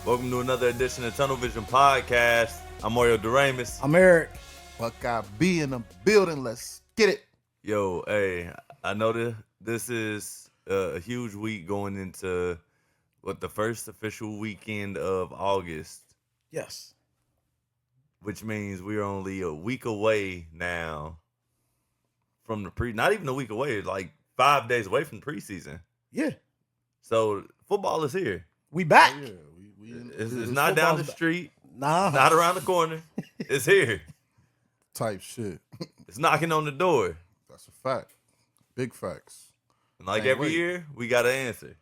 Welcome to another edition of Tunnel Vision Podcast. I'm Mario Doremus. I'm Eric. Buckeye B in the building. Let's get it. Yo, hey, I know this is a huge week going into the first official weekend of August. Yes. Which means we're only a week away now from the not even a week away, like 5 days away from the preseason. Yeah. So football is here. We back. Yeah, It's not down the street. Nah. It's not around the corner. It's here. type shit. It's knocking on the door. That's a fact. Big facts. And like Can't every wait. year, we got an answer.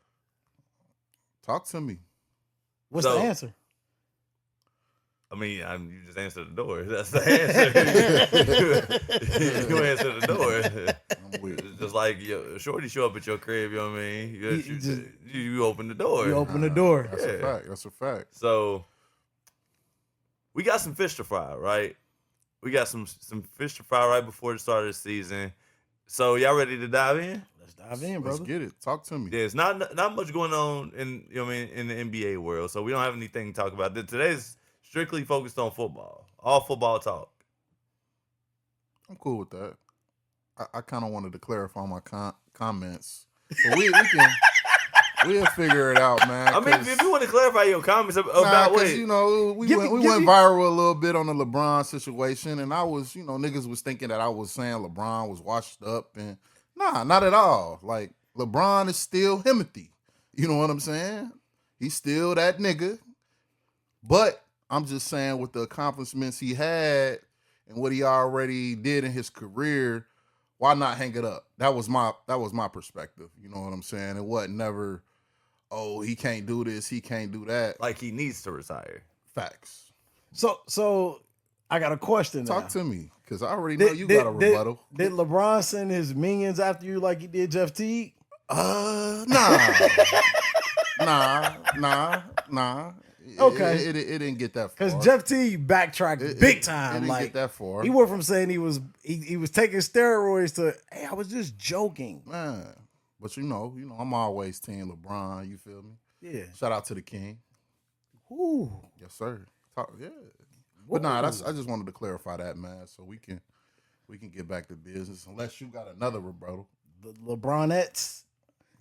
Talk to me. What's So- the answer? I mean, you just answer the door. That's the answer. You answer the door. I'm weird. It's just like Shorty show up at your crib, you know what I mean? You You open the door. You open the door. That's Yeah. a fact. That's a fact. So we got some fish to fry, right? We got some fish to fry right before the start of the season. So y'all ready to dive in? Let's dive in, Let's brother. get it. Talk to me. There's not much going on in in the NBA world, so we don't have anything to talk about. Today's strictly focused on football. All football talk. I'm cool with that. I kind of wanted to clarify my comments. But we'll figure it out, man. I mean, if you want to clarify your comments about what, you know, we Give went me- viral a little bit on the LeBron situation, and I was, niggas was thinking that I was saying LeBron was washed up, and nah, not at all. Like, LeBron is still Himothy. You know what I'm saying? He's still that nigga. But I'm just saying, with the accomplishments he had and what he already did in his career, why not hang it up? That was my perspective. You know what I'm saying? It wasn't never, oh, he can't do this, he can't do that. like he needs to retire. Facts. So I got a question now. Talk to me, because I already know you got a rebuttal. Did LeBron send his minions after you like he did Jeff Teague? Nah. Okay. It didn't get that far. Because Jeff Teague backtracked big time. It didn't like get that far. he went from saying he was taking steroids to, hey, I was just joking. Man. But you know, I'm always team LeBron, you feel me? Yeah. Shout out to the king. Ooh. Yes, sir. Yeah. But nah, I just wanted to clarify that, man, so we can get back to business. Unless you got another rebuttal. The LeBronettes.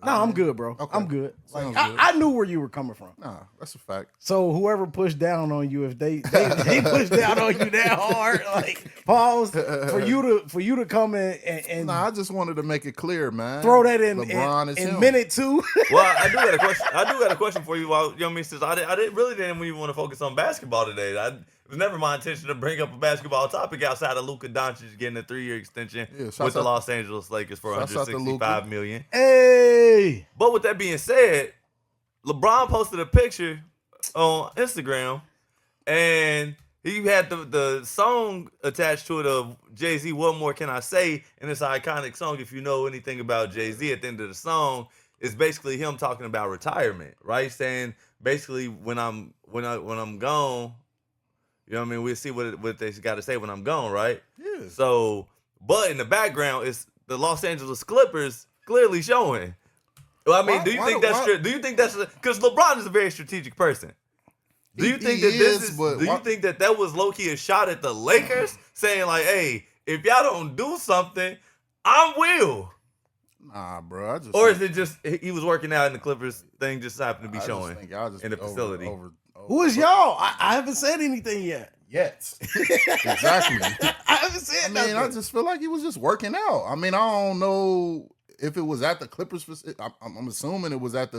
No, I'm good, bro. Okay. I'm good. Like Sounds good. I knew where you were coming from. Nah, that's a fact. So whoever pushed down on you, if they pushed down on you that hard, like pause for you to come in and Nah, I just wanted to make it clear, man. throw that in LeBron is in him. minute two. Well, I do got a question. I do got a question for you. While you know what I mean, since I didn't even want to focus on basketball today. It was never my intention to bring up a basketball topic outside of Luka Doncic getting a 3-year extension with the Los Angeles Lakers for Shouts out to $165 Luka. million. Hey, But with that being said, LeBron posted a picture on Instagram, and he had the song attached to it of Jay-Z, What More Can I Say? And it's an iconic song. If you know anything about Jay-Z, at the end of the song, it's basically him talking about retirement, right? Saying basically when I'm gone, you know what I mean? We'll see what they got to say when I'm gone, right? Yeah. So, but in the background, it's the Los Angeles Clippers clearly showing. Well, I mean, Why- do you why think do- that's why- true? Do you think that's because LeBron is a very strategic person? Do you think He that this is, is? but Do you why- think that was low key a shot at the Lakers, saying like, "Hey, if y'all don't do something, I will." Nah, bro. Or is it just he was working out and the Clippers thing just happened to be I just showing think y'all just in the be facility? who is y'all? I haven't said anything yet. Yes. Exactly. I haven't said I mean, nothing. I just feel like he was just working out. I mean, I don't know if it was at the Clippers facility. I'm assuming it was at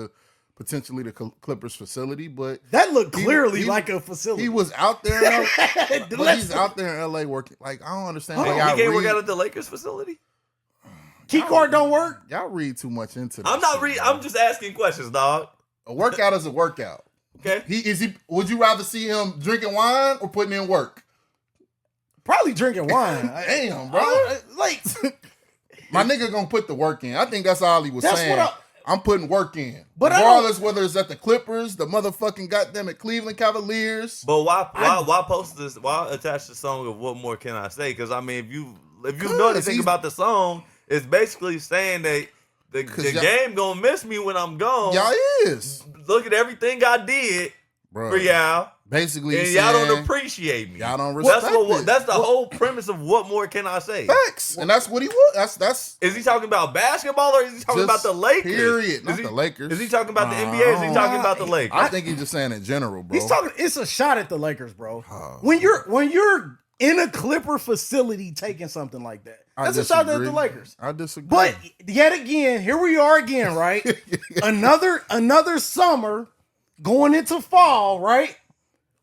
potentially the Clippers facility, but that looked clearly he- like a facility. he was out there. But Let's- he's out there in LA working. Like, I don't understand. He how can't y'all work read- out at the Lakers facility. Key card don't work. Y'all read too much into this. I'm not shit, reading. bro. I'm just asking questions, dog. A workout is a workout. Okay. Would you rather see him drinking wine or putting in work? Probably drinking wine. Damn, bro. Like My nigga gonna put the work in. I think that's all he was That's saying. what I'm putting work in. But I regardless whether it's at the Clippers, the motherfucking goddamn it Cleveland Cavaliers. But why post this? Why attach the song of What More Can I Say? Because I mean, if you know anything about the song, it's basically saying that the game gonna miss me when I'm gone. Y'all is. Look at everything I did. Bro, for y'all. basically, And y'all don't saying, appreciate me. Y'all don't respect it. That's the whole premise of what more can I say? Facts, and that's what he was. That's Is he talking about basketball or is he talking about the Lakers? Period. Not the Lakers. Is he talking about the NBA or is he talking about the Lakers? I think he's just saying in general, bro. He's talking. It's a shot at the Lakers, bro. When you're in a Clipper facility taking something like that, that's a shot at the Lakers. I disagree. But yet again, here we are again, right? another summer going into fall, right?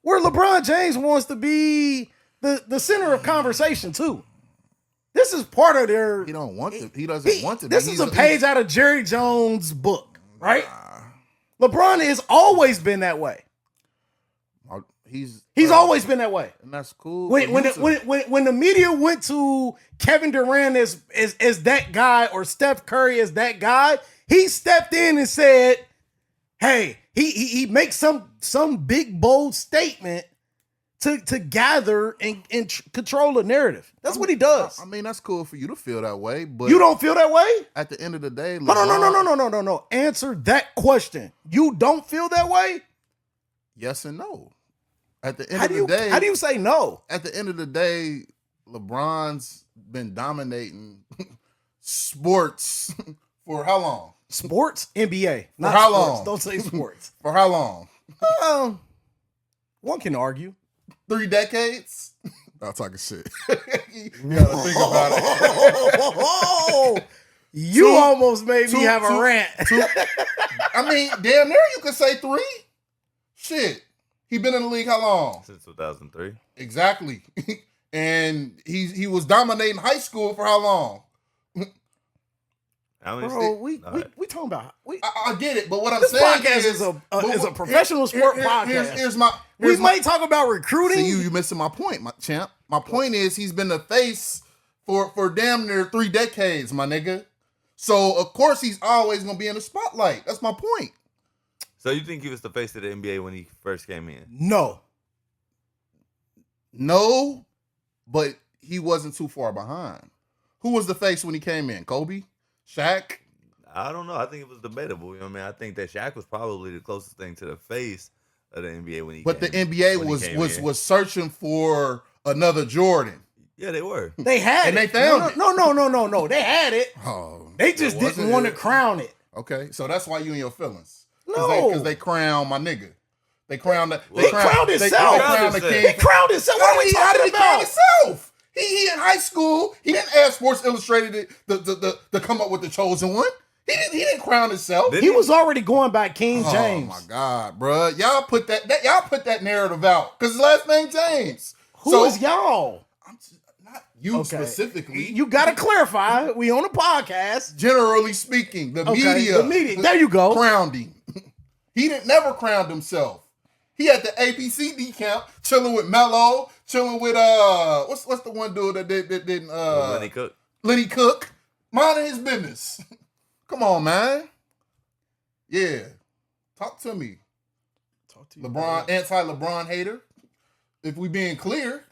Where LeBron James wants to be the center of conversation too. This is part of their. He don't want to. He doesn't want to. This is a page out of Jerry Jones' book, right? LeBron has always been that way. He's always been that way, and that's cool. When the media went to Kevin Durant as that guy or Steph Curry as that guy, he stepped in and said, "Hey." He makes some big bold statement to gather and control the narrative. That's what he does. I mean, that's cool for you to feel that way, but you don't feel that way? At the end of the day, LeBron, no. Answer that question. You don't feel that way? Yes and no. At the end of the day, how do you say no? At the end of the day, LeBron's been dominating sports for how long? Sports? NBA. Not for how sports. long? Don't say sports. For how long? One can argue. 3 decades? I'm talking shit. You gotta think about it. You almost made me have a rant. I mean, damn near you could say 3. Shit. He been in the league how long? Since 2003. Exactly. And he was dominating high school for how long? Bro, we talking about. I get it, but what I'm this saying podcast is a professional sport podcast. We might talk about recruiting. See, you missing my point, my champ. My point is he's been the face for damn near 3 decades, my nigga. So of course he's always gonna be in the spotlight. That's my point. So you think he was the face of the NBA when he first came in? No, but he wasn't too far behind. Who was the face when he came in? Kobe? Shaq? I don't know. I think it was debatable. You know what I mean? I think that Shaq was probably the closest thing to the face of the NBA when he But came the NBA was searching for another Jordan. Yeah, they were. They had and it. They found it. No. They had it. Oh, they just didn't want to crown it. Okay, so that's why you in your feelings. No. Because they crowned my nigga. They crowned the They crowned himself. They crowned the king. He crowned himself. What are we talking about? Himself. He in high school. He didn't ask Sports Illustrated to come up with the chosen one. He didn't crown himself. He was already going by King James. Oh my God, bro! Y'all put that narrative out because his last name James. Who is y'all? I'm not you specifically. You got to clarify. We on a podcast. Generally speaking, the media. The media. There you go. Crowned him. He never crowned himself. He had the ABCD camp, chilling with Melo, chilling with what's the one dude that didn't Lenny Cook. Lenny Cook, minding his business. Come on, man. Yeah, talk to me. Talk to you. LeBron, anti-LeBron hater. If we being clear,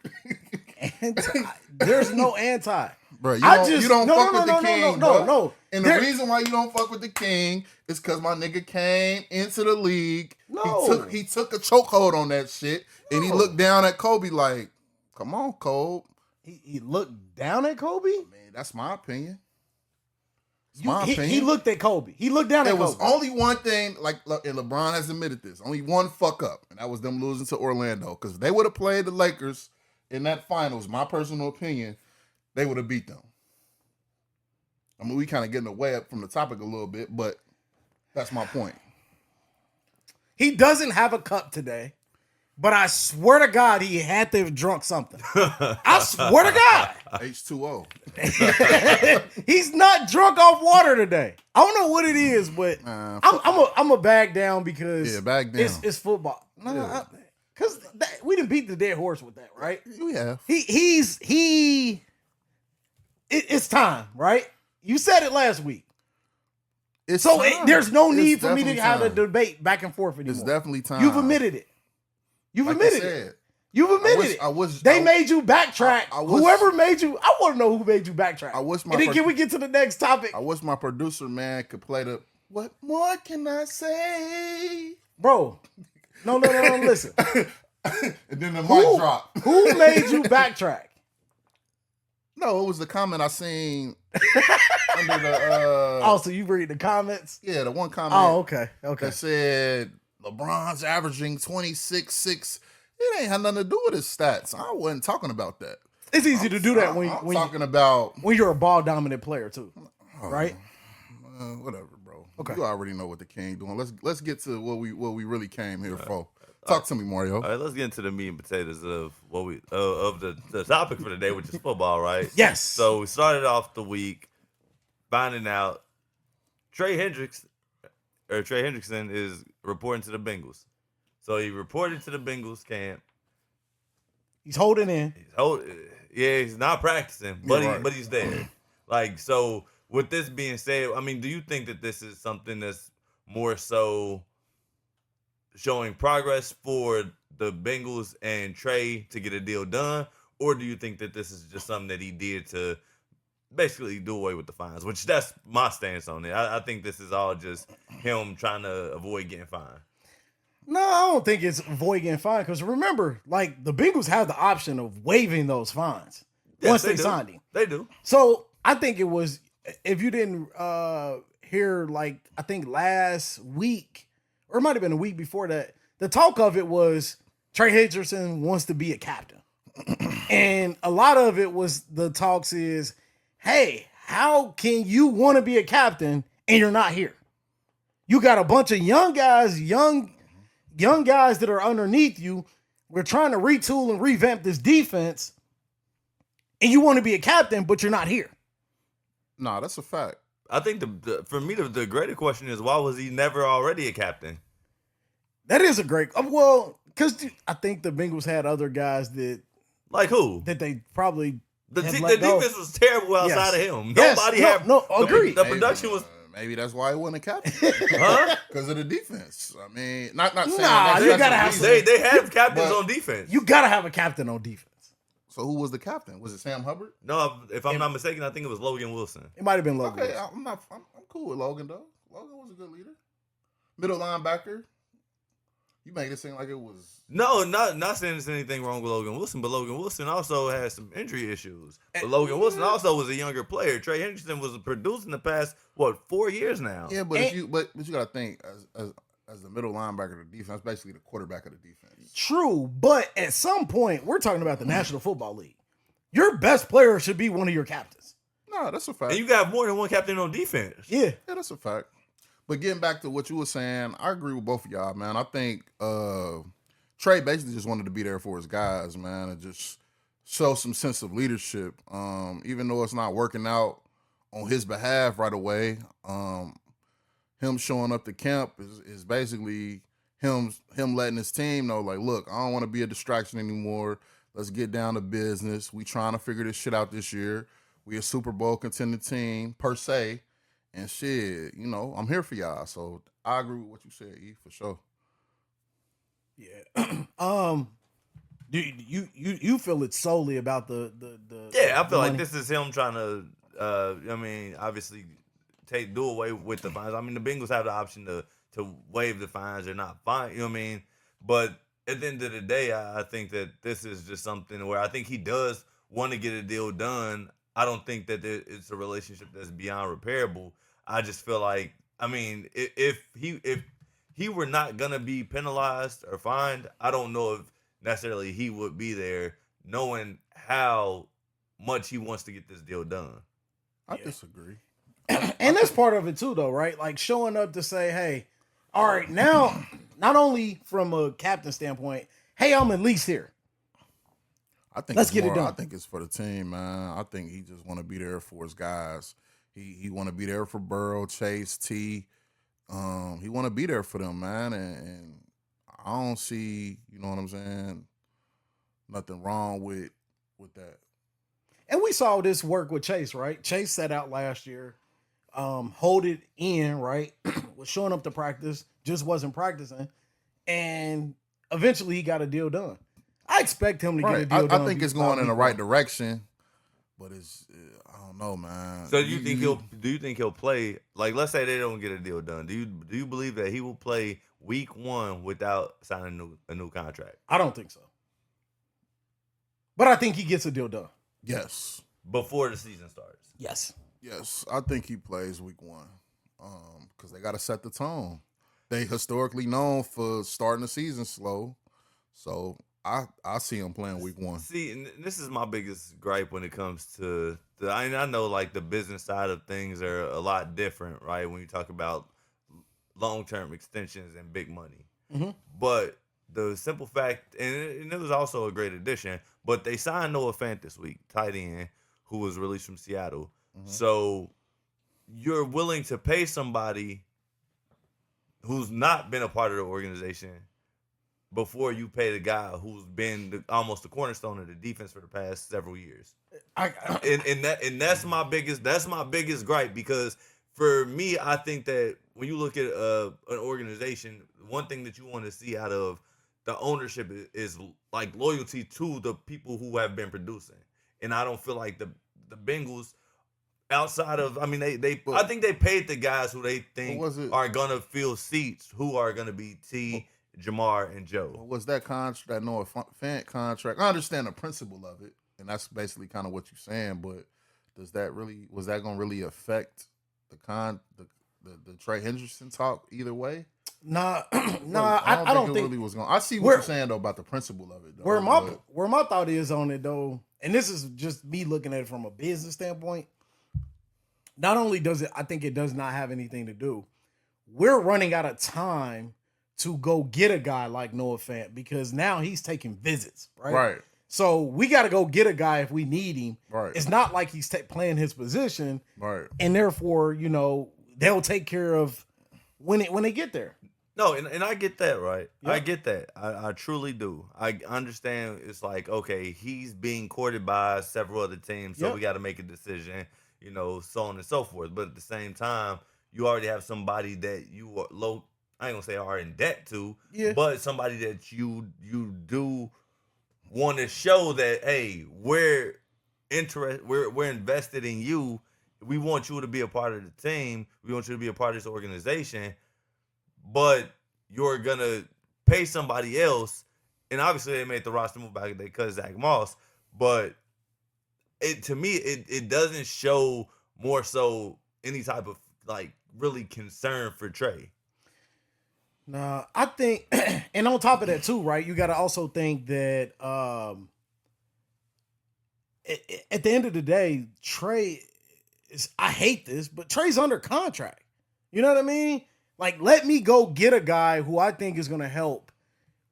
there's no anti. Bro, you don't fuck with the king. No. And the reason why you don't fuck with the king is because my nigga came into the league. No. He took a chokehold on that shit, and he looked down at Kobe like, "Come on, Kobe." He looked down at Kobe? Man, that's my opinion. He looked at Kobe. He looked down at Kobe. There was only one thing, and LeBron has admitted this, only one fuck up, and that was them losing to Orlando. Because if they would have played the Lakers in that finals, my personal opinion, they would have beat them. I mean, we kind of getting away up from the topic a little bit, but that's my point. He doesn't have a cup today, but I swear to God, he had to have drunk something. I swear to God. H2O. He's not drunk off water today. I don't know what it is, but I'm a bag down because bag down. It's football. No, because we didn't beat the dead horse with that, right? Yeah. It's time, right? You said it last week. There's no need for me to have a debate back and forth anymore. It's definitely time. You've admitted it. You've admitted it. They made you backtrack. Whoever made you, I want to know who made you backtrack. Can we get to the next topic? I wish my producer, man, could play the "What more can I say?" Bro, No, listen. And then the mic drop. Who made you backtrack? No, it was the comment I seen under the. Oh, so you read the comments? Yeah, the one comment. Oh, okay. That said LeBron's averaging 26-6. It ain't had nothing to do with his stats. I wasn't talking about that. It's easy to do that when you're a ball dominant player too, right? Whatever, bro. Okay. You already know what the king doing. Let's get to what we really came here for. Talk to me, Mario. All right, let's get into the meat and potatoes of what we of the topic for the day, which is football, right? Yes. So we started off the week finding out Trey Hendrickson is reporting to the Bengals. So he reported to the Bengals camp. He's holding in. He's not practicing, but right. he's there. Like, so with this being said, I mean, do you think that this is something that's more so showing progress for the Bengals and Trey to get a deal done? Or do you think that this is just something that he did to basically do away with the fines? Which that's my stance on it. I think this is all just him trying to avoid getting fined. No, I don't think it's avoid getting fined because remember, like the Bengals have the option of waiving those fines once they signed him. They do. So I think it was if you didn't hear like I think last week or it might have been a week before that, the talk of it was Trey Hendrickson wants to be a captain. And a lot of it was the talks is, hey, how can you want to be a captain and you're not here? You got a bunch of young guys, young guys that are underneath you. We're trying to retool and revamp this defense. And you want to be a captain, but you're not here. Nah, that's a fact. I think for me, the greater question is, why was he never already a captain? That is a great, well, because I think the Bengals had other guys that. Like who? That they probably. The defense was terrible outside of him. Nobody had. No, agreed. The production was. Maybe that's why he wasn't a captain. Huh? Because of the defense. I mean, not saying you gotta have They have captains on defense. You gotta have a captain on defense. So who was the captain? Was it Sam Hubbard? No, if I'm not mistaken, I think it was Logan Wilson. It might have been Logan. Okay, I'm cool with Logan though. Logan was a good leader. Middle linebacker. You make it seem like it was not saying there's anything wrong with Logan Wilson, but Logan Wilson also had some injury issues. But Logan Wilson also was a younger player. Trey Hendrickson was producing the past 4 years now. Yeah, but you gotta think as the middle linebacker of the defense, basically the quarterback of the defense. True, but at some point we're talking about the National Football League. Your best player should be one of your captains. No, that's a fact. And you got more than one captain on defense. Yeah, that's a fact. But getting back to what you were saying, I agree with both of y'all, man. I think Trey basically just wanted to be there for his guys, man, and just show some sense of leadership. Even though it's not working out on his behalf right away, him showing up to camp is basically him letting his team know, like, look, I don't want to be a distraction anymore. Let's get down to business. We trying to figure this shit out this year. We a Super Bowl contending team, per se. And shit, I'm here for y'all. So I agree with what you said, E, for sure. Yeah. Do you feel it's solely about the Yeah, I feel money? like this is him trying to obviously do away with the fines. I mean, the Bengals have the option to waive the fines or not fine, you know what I mean? But at the end of the day, I think that this is just something where I think he does want to get a deal done. I don't think that it's a relationship that's beyond repairable. I just feel like, I mean, if he were not gonna be penalized or fined, I don't know if necessarily he would be there, knowing how much he wants to get this deal done. I disagree. And that's part of it too, though, right? Like showing up to say, "Hey, all right, now, not only from a captain standpoint, hey, I'm at least here. Let's get it done." I think it's for the team, man. I think he just want to be there for his guys. He want to be there for Burrow, Chase, T. He want to be there for them, man. And I don't see, you know what I'm saying, nothing wrong with that. And we saw this work with Chase, right? Chase set out last year, hold it in, right? Was showing up to practice, just wasn't practicing. And eventually he got a deal done. I expect him to get a deal done. I think it's going in the right direction, but I don't know, man. So do you think he'll play? Like, let's say they don't get a deal done. Do you believe that he will play week 1 without signing a new contract? I don't think so. But I think he gets a deal done. Yes. Before the season starts. Yes. Yes. I think he plays week 1. Because they got to set the tone. They historically known for starting the season slow. So I see him playing week 1. See, and this is my biggest gripe when it comes to I know like the business side of things are a lot different, right? When you talk about long-term extensions and big money. Mm-hmm. But the simple fact, and it was also a great addition, but they signed Noah Fant this week, tight end, who was released from Seattle. Mm-hmm. So you're willing to pay somebody who's not been a part of the organization before you pay the guy who's been almost the cornerstone of the defense for the past several years. And that's my biggest gripe, because for me, I think that when you look at an organization, one thing that you want to see out of the ownership is like loyalty to the people who have been producing. And I don't feel like the Bengals, outside of, I mean, I think they paid the guys who they think are gonna fill seats, who are gonna be Jamar, and Joe. Was that that Noah Fant contract? I understand the principle of it, and that's basically kind of what you're saying. But was that going to really affect the Trey Hendrickson talk either way? Nah, I don't think it really was going. I see what you're saying though about the principle of it. Though, where my thought is on it though, and this is just me looking at it from a business standpoint. Not only does it, I think it does not have anything to do. We're running out of time to go get a guy like Noah Fant, because now he's taking visits, right? Right. So we got to go get a guy if we need him. Right. It's not like he's playing his position, right? And therefore, they'll take care of when they get there. No, and I get that, right? Yep. I get that. I truly do. I understand. It's like, okay, he's being courted by several other teams, so we got to make a decision, so on and so forth. But at the same time, you already have somebody that you are I ain't gonna say are in debt to, but somebody that you do want to show that, hey, we're invested in you. We want you to be a part of the team. We want you to be a part of this organization. But you're gonna pay somebody else, and obviously they made the roster move back because Zach Moss. But to me, it doesn't show more so any type of like really concern for Trey. Nah, I think, and on top of that too, right? You got to also think that at the end of the day, Trey is. I hate this, but Trey's under contract. You know what I mean? Like, let me go get a guy who I think is going to help.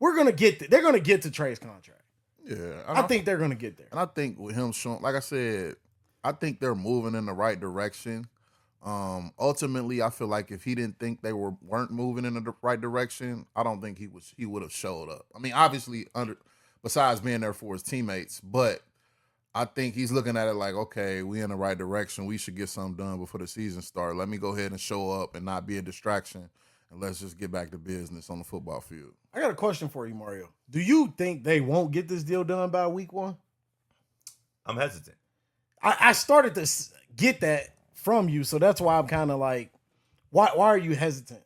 They're going to get to Trey's contract. Yeah, I think they're going to get there. And I think with him showing, like I said, I think they're moving in the right direction. Ultimately, I feel like if he didn't think they weren't moving in the right direction, I don't think he would have showed up. I mean, obviously, besides being there for his teammates, but I think he's looking at it like, okay, we in the right direction. We should get something done before the season starts. Let me go ahead and show up and not be a distraction, and let's just get back to business on the football field. I got a question for you, Mario. Do you think they won't get this deal done by week 1? I'm hesitant. I started to get that from you, so that's why I'm kind of like, why are you hesitant?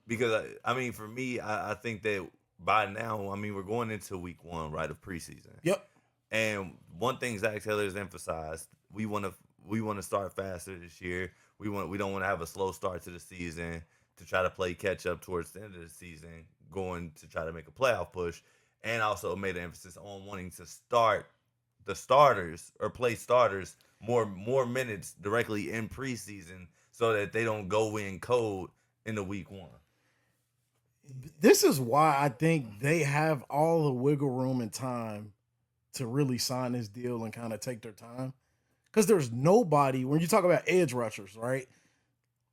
Because I mean, for me, I think that by now, I mean, we're going into week 1, right, of preseason. Yep. And one thing Zach Taylor has emphasized, we want to start faster this year. We don't want to have a slow start to the season to try to play catch up towards the end of the season, going to try to make a playoff push, and also made an emphasis on wanting to start the starters or play starters more minutes directly in preseason so that they don't go in cold in the week 1. This is why I think they have all the wiggle room and time to really sign this deal and kind of take their time. Because there's nobody, when you talk about edge rushers, right?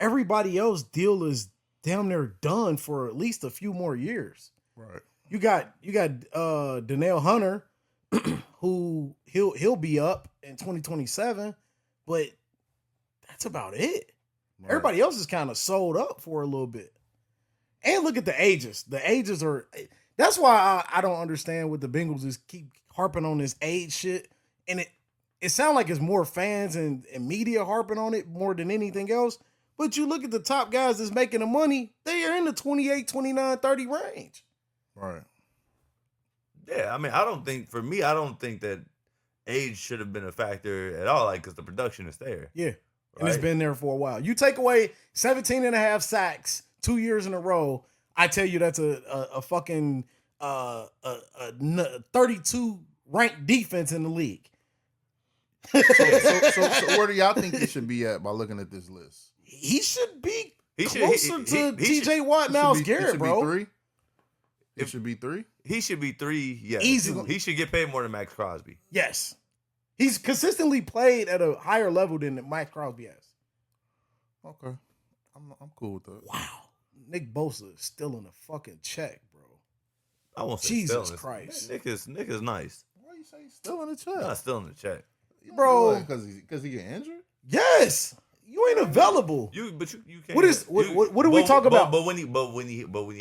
Everybody else deal is damn near done for at least a few more years. Right. You got Danielle Hunter, who he'll be up in 2027, but that's about it. Right. Everybody else is kind of sold up for a little bit. And look at the ages. The ages are. That's why I don't understand what the Bengals is keep harping on this age shit. And it sounds like it's more fans and media harping on it more than anything else. But you look at the top guys that's making the money, they are in the 28, 29, 30 range. Right. Yeah, I mean, I don't think that age should have been a factor at all, like, because the production is there. Yeah. And it's Right? been there for a while. You take away 17 and a half sacks 2 years in a row, I tell you that's a fucking 32 ranked defense in the league. So where do y'all think he should be at by looking at this list? He should be He should- closer to TJ Watt, Myles Garrett, bro. Three? It should be 3? He should be 3, yes. Easily. He should get paid more than Max Crosby. Yes. He's consistently played at a higher level than Mike Crosby has. Okay. I'm cool with that. Wow. Nick Bosa is still in a fucking check, bro. I won't say Jesus still. Christ. Nick is nice. Why you say he's still in the check? Not still in the check. Bro. Because he get injured? Yes. You ain't available. You can't. What do we talk about? But when he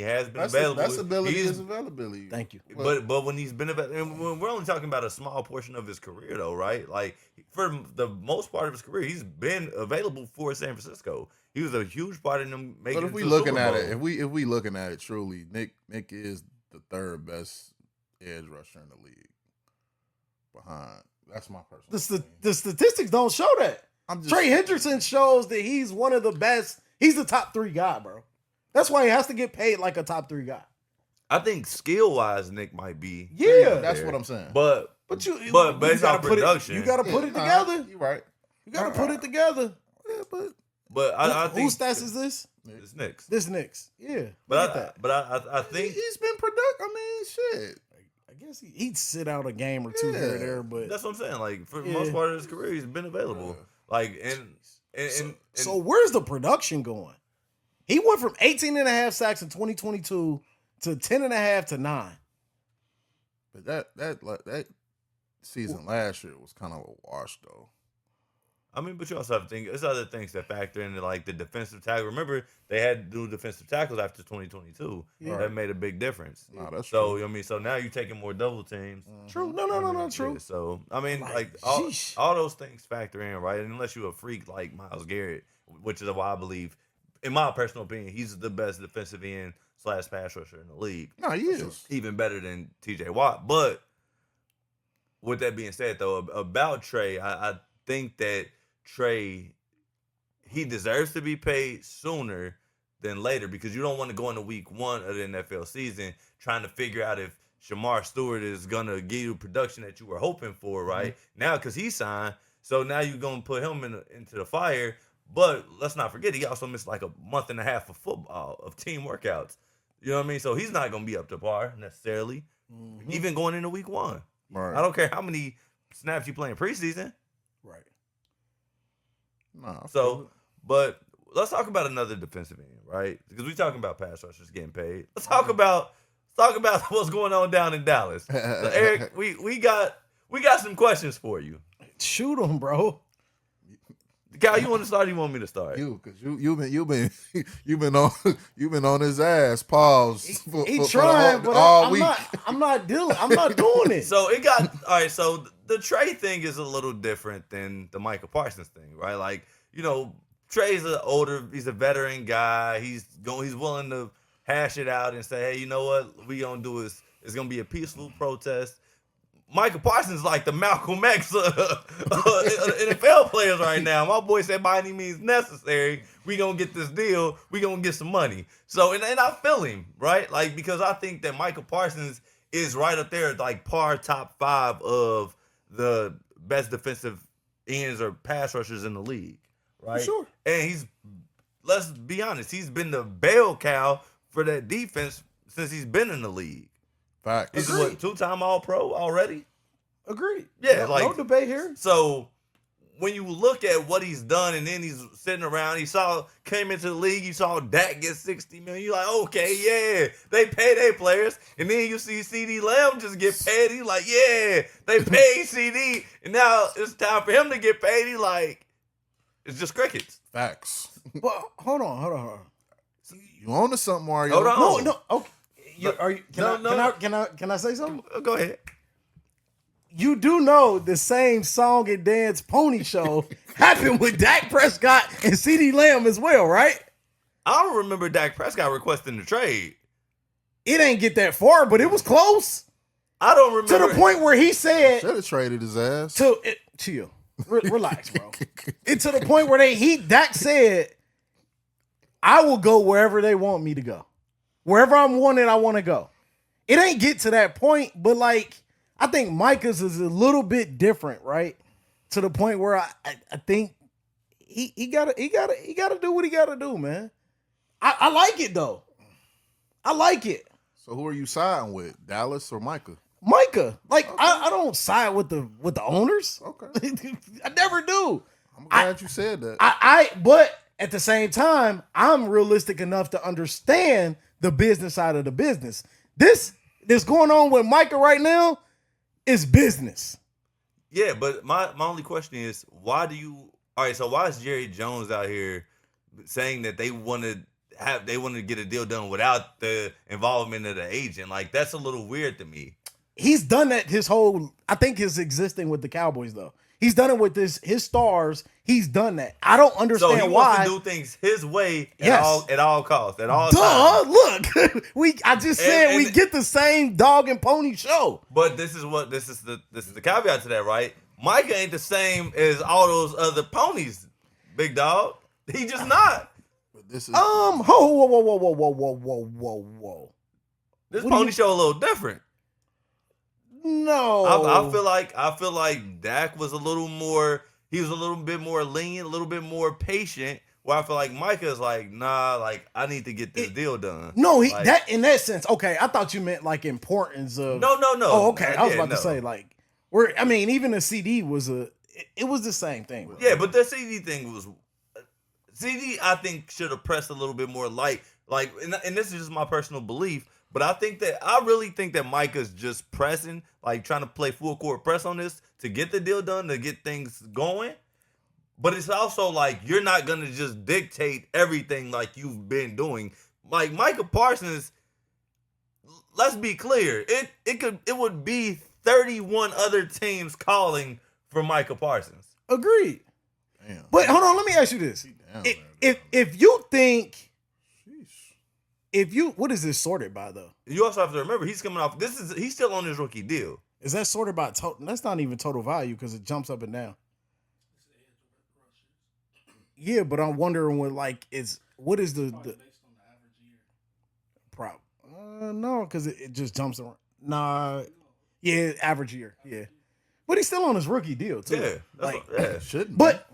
has been available, That's ability he's- is availability. Thank you. But when he's been available, and we're only talking about a small portion of his career, though, right? Like for the most part of his career, he's been available for San Francisco. He was a huge part in them making. But if it we to the looking Super at Bowl. it, if we looking at it truly, Nick is the third best edge rusher in the league. Behind. That's my personal opinion. The statistics don't show that. Trey Hendrickson shows that he's one of the best. He's the top 3 guy, bro. That's why he has to get paid like a top 3 guy. I think skill wise, Nick might be. Yeah. That's what I'm saying. But But you you based on gotta put production, you got to put it together. You're right. You got to put it together. Yeah, but I think Whose stats is this? it's Nick's. This Knicks. Yeah. But I think he's been productive. I mean, shit. I guess he'd sit out a game or two here or there, but that's what I'm saying. Like for the Yeah. most part of his career, he's been available. Like and so where's the production going? He went from 18 and a half sacks in 2022 to 10 and a half to 9. But that season last year was kind of a wash, though. I mean, but you also have to think there's other things that factor into like the defensive tackle. Remember, they had to do defensive tackles after 2022. Yeah. That made a big difference. No, that's so true. I mean, so now you're taking more double teams. True. No, true. Yeah, so I mean, Like, like sheesh. all those things factor in, right? And unless you're a freak like Myles Garrett, which is why I believe, in my personal opinion, he's the best defensive end / pass rusher in the league. No, he is. Even better than TJ Watt. But with that being said, though, about Trey, I think that Trey, he deserves to be paid sooner than later because you don't want to go into week 1 of the NFL season trying to figure out if Shamar Stewart is going to give you production that you were hoping for, right? Now, because he signed, so now you're going to put him into the fire. But let's not forget, he also missed like a month and a half of football, of team workouts. You know what I mean? So he's not going to be up to par necessarily, even going into week 1. Right. I don't care how many snaps you play in preseason. Right. Nah, So, but let's talk about another defensive end, right? Because we're talking about pass rushers getting paid. Let's talk about what's going on down in Dallas. So Eric, we got some questions for you. Shoot him, bro. Kyle, you want to start? Or you want me to start? because you've been on his ass. Pause. He trying, but I'm not dealing. I'm not doing it. So it got all right. So the Trey thing is a little different than the Michael Parsons thing, right? Like, you know, Trey's he's a veteran guy. He's willing to hash it out and say, hey, you know what we gonna do is it's gonna be a peaceful protest. Michael Parsons like the Malcolm X NFL players right now. My boy said by any means necessary, we gonna get this deal. We gonna get some money. So and I feel him, right? Like, because I think that Michael Parsons is right up there, like par top 5 of the best defensive ends or pass rushers in the league, right? For sure. And let's be honest, he's been the bell cow for that defense since he's been in the league. Facts. He's Agreed. what, 2-time All-Pro already? Agreed. Yeah, no debate here. So when you look at what he's done, and then he's sitting around, came into the league, you saw Dak get $60 million. You're like, okay, yeah, they pay their players. And then you see CD Lamb just get paid. He's like, yeah, they paid CD, and now it's time for him to get paid. He's like, it's just crickets. Facts. But hold on. You on to something, Mario? Hold on. No. Okay. Can I say something? Go ahead. you do know the same song and dance pony show happened with Dak Prescott and CeeDee Lamb as well, right? I don't remember Dak Prescott requesting the trade. It ain't get that far, but it was close. I don't remember. To the point where he said, Should have traded his ass. chill. Relax, bro. It's to the point where Dak said, I will go wherever they want me to go. Wherever I'm wanted, I want to go. It ain't get to that point, but like, I think Micah's is a little bit different, right? To the point where I think he gotta do what he gotta do, man. I like it though. I like it. So who are you siding with, Dallas or Micah? Micah. Like, Okay. I don't side with the owners. Okay. I never do. I'm glad you said that. But at the same time, I'm realistic enough to understand the business side of the business. This going on with Micah right now is business. Yeah, but my only question is, why is Jerry Jones out here saying that they wanted to get a deal done without the involvement of the agent? Like, that's a little weird to me. He's done that I think his existing with the Cowboys though. He's done it with his stars. He's done that. I don't understand so he why. wants to do things his way Yes. at all costs, at all Duh, times. look. I just said we get the same dog and pony show. But this is the caveat to that, right? Micah ain't the same as all those other ponies, big dog. He just not. But this is Whoa. This What do pony you- show a little different. No. I feel like Dak was a little bit more lenient, a little bit more patient. Where I feel like Micah's like, nah, like I need to get this deal done. No, like, that in that sense. Okay, I thought you meant like importance of. No. Oh, okay. I was Yeah, about to say like, even the CD was it was the same thing. Bro. Yeah, but the CD thing was CD. I think should have pressed a little bit more light. Like, and this is just my personal belief, but I really think that Micah's just pressing, like trying to play full court press on this to get the deal done, to get things going. But it's also like you're not gonna just dictate everything like you've been doing. Like Micah Parsons, let's be clear, it would be 31 other teams calling for Micah Parsons. Agreed. Damn. But hold on, let me ask you this: Damn, if you think Sheesh. what is this sorted by though? You also have to remember he's coming off. He's still on his rookie deal. Is that sorted by total? That's not even total value because it jumps up and down. Yeah, but I'm wondering what is the prop? No, because it just jumps around. Nah, yeah, average year, yeah. But he's still on his rookie deal too. Yeah, yeah. Shouldn't. But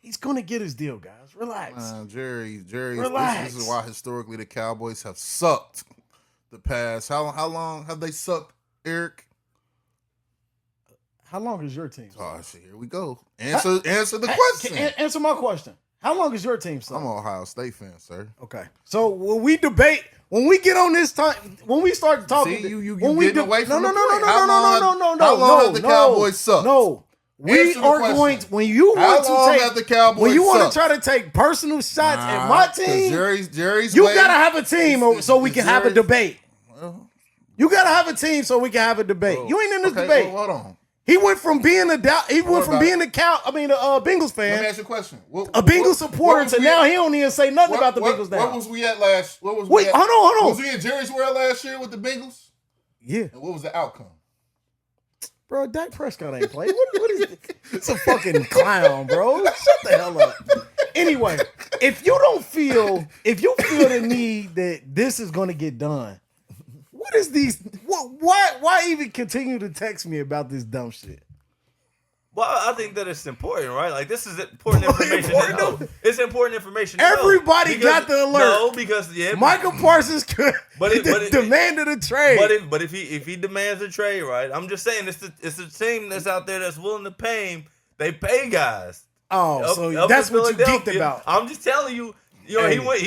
he's gonna get his deal, guys. Relax. Jerry. Relax. This is why historically the Cowboys have sucked the past. How long have they sucked, Eric? How long is your team? Oh shit, here we go. Answer the question. Answer my question. How long is your team? Son? I'm an Ohio State fan, sir. Okay. So when we get on this time, when we start talking, See, you when we getting away from no, the no, no, point. no, How no, long no, have- no, no, how long no, have the no, Cowboys sucked? No, we Answer the are question. going to, when you How want long to have the take, Cowboys when you want sucked? to try to take personal shots at my 'Cause team, Jerry's you way- gotta have a team so we can have a Jerry's- debate. Well, You gotta have a team so we can have a debate. You ain't in this okay, debate. well, hold on. He went from being a about being a Bengals Let me fan, ask you a question. a Bengals supporter, to now he don't even say nothing about the Bengals now. What was we at last? What was Wait, we at, hold on. Was we in Jerry's world last year with the Bengals? Yeah, And what was the outcome? bro, Dak Prescott ain't played. What is it? It's a fucking clown, bro. Shut the hell up. Anyway, if you feel the need that this is gonna get done, what is these? Why even continue to text me about this dumb shit? Well, I think that it's important, right? Like, this is important information to know. It's important information to know. Everybody got the alert. No, because, yeah. Michael Parsons could demanded a trade. But if he demands a trade, right? I'm just saying it's a team that's out there that's willing to pay him. They pay guys. Oh, so that's in what you geeked Philadelphia. about. I'm just telling you. You know, Hey, he went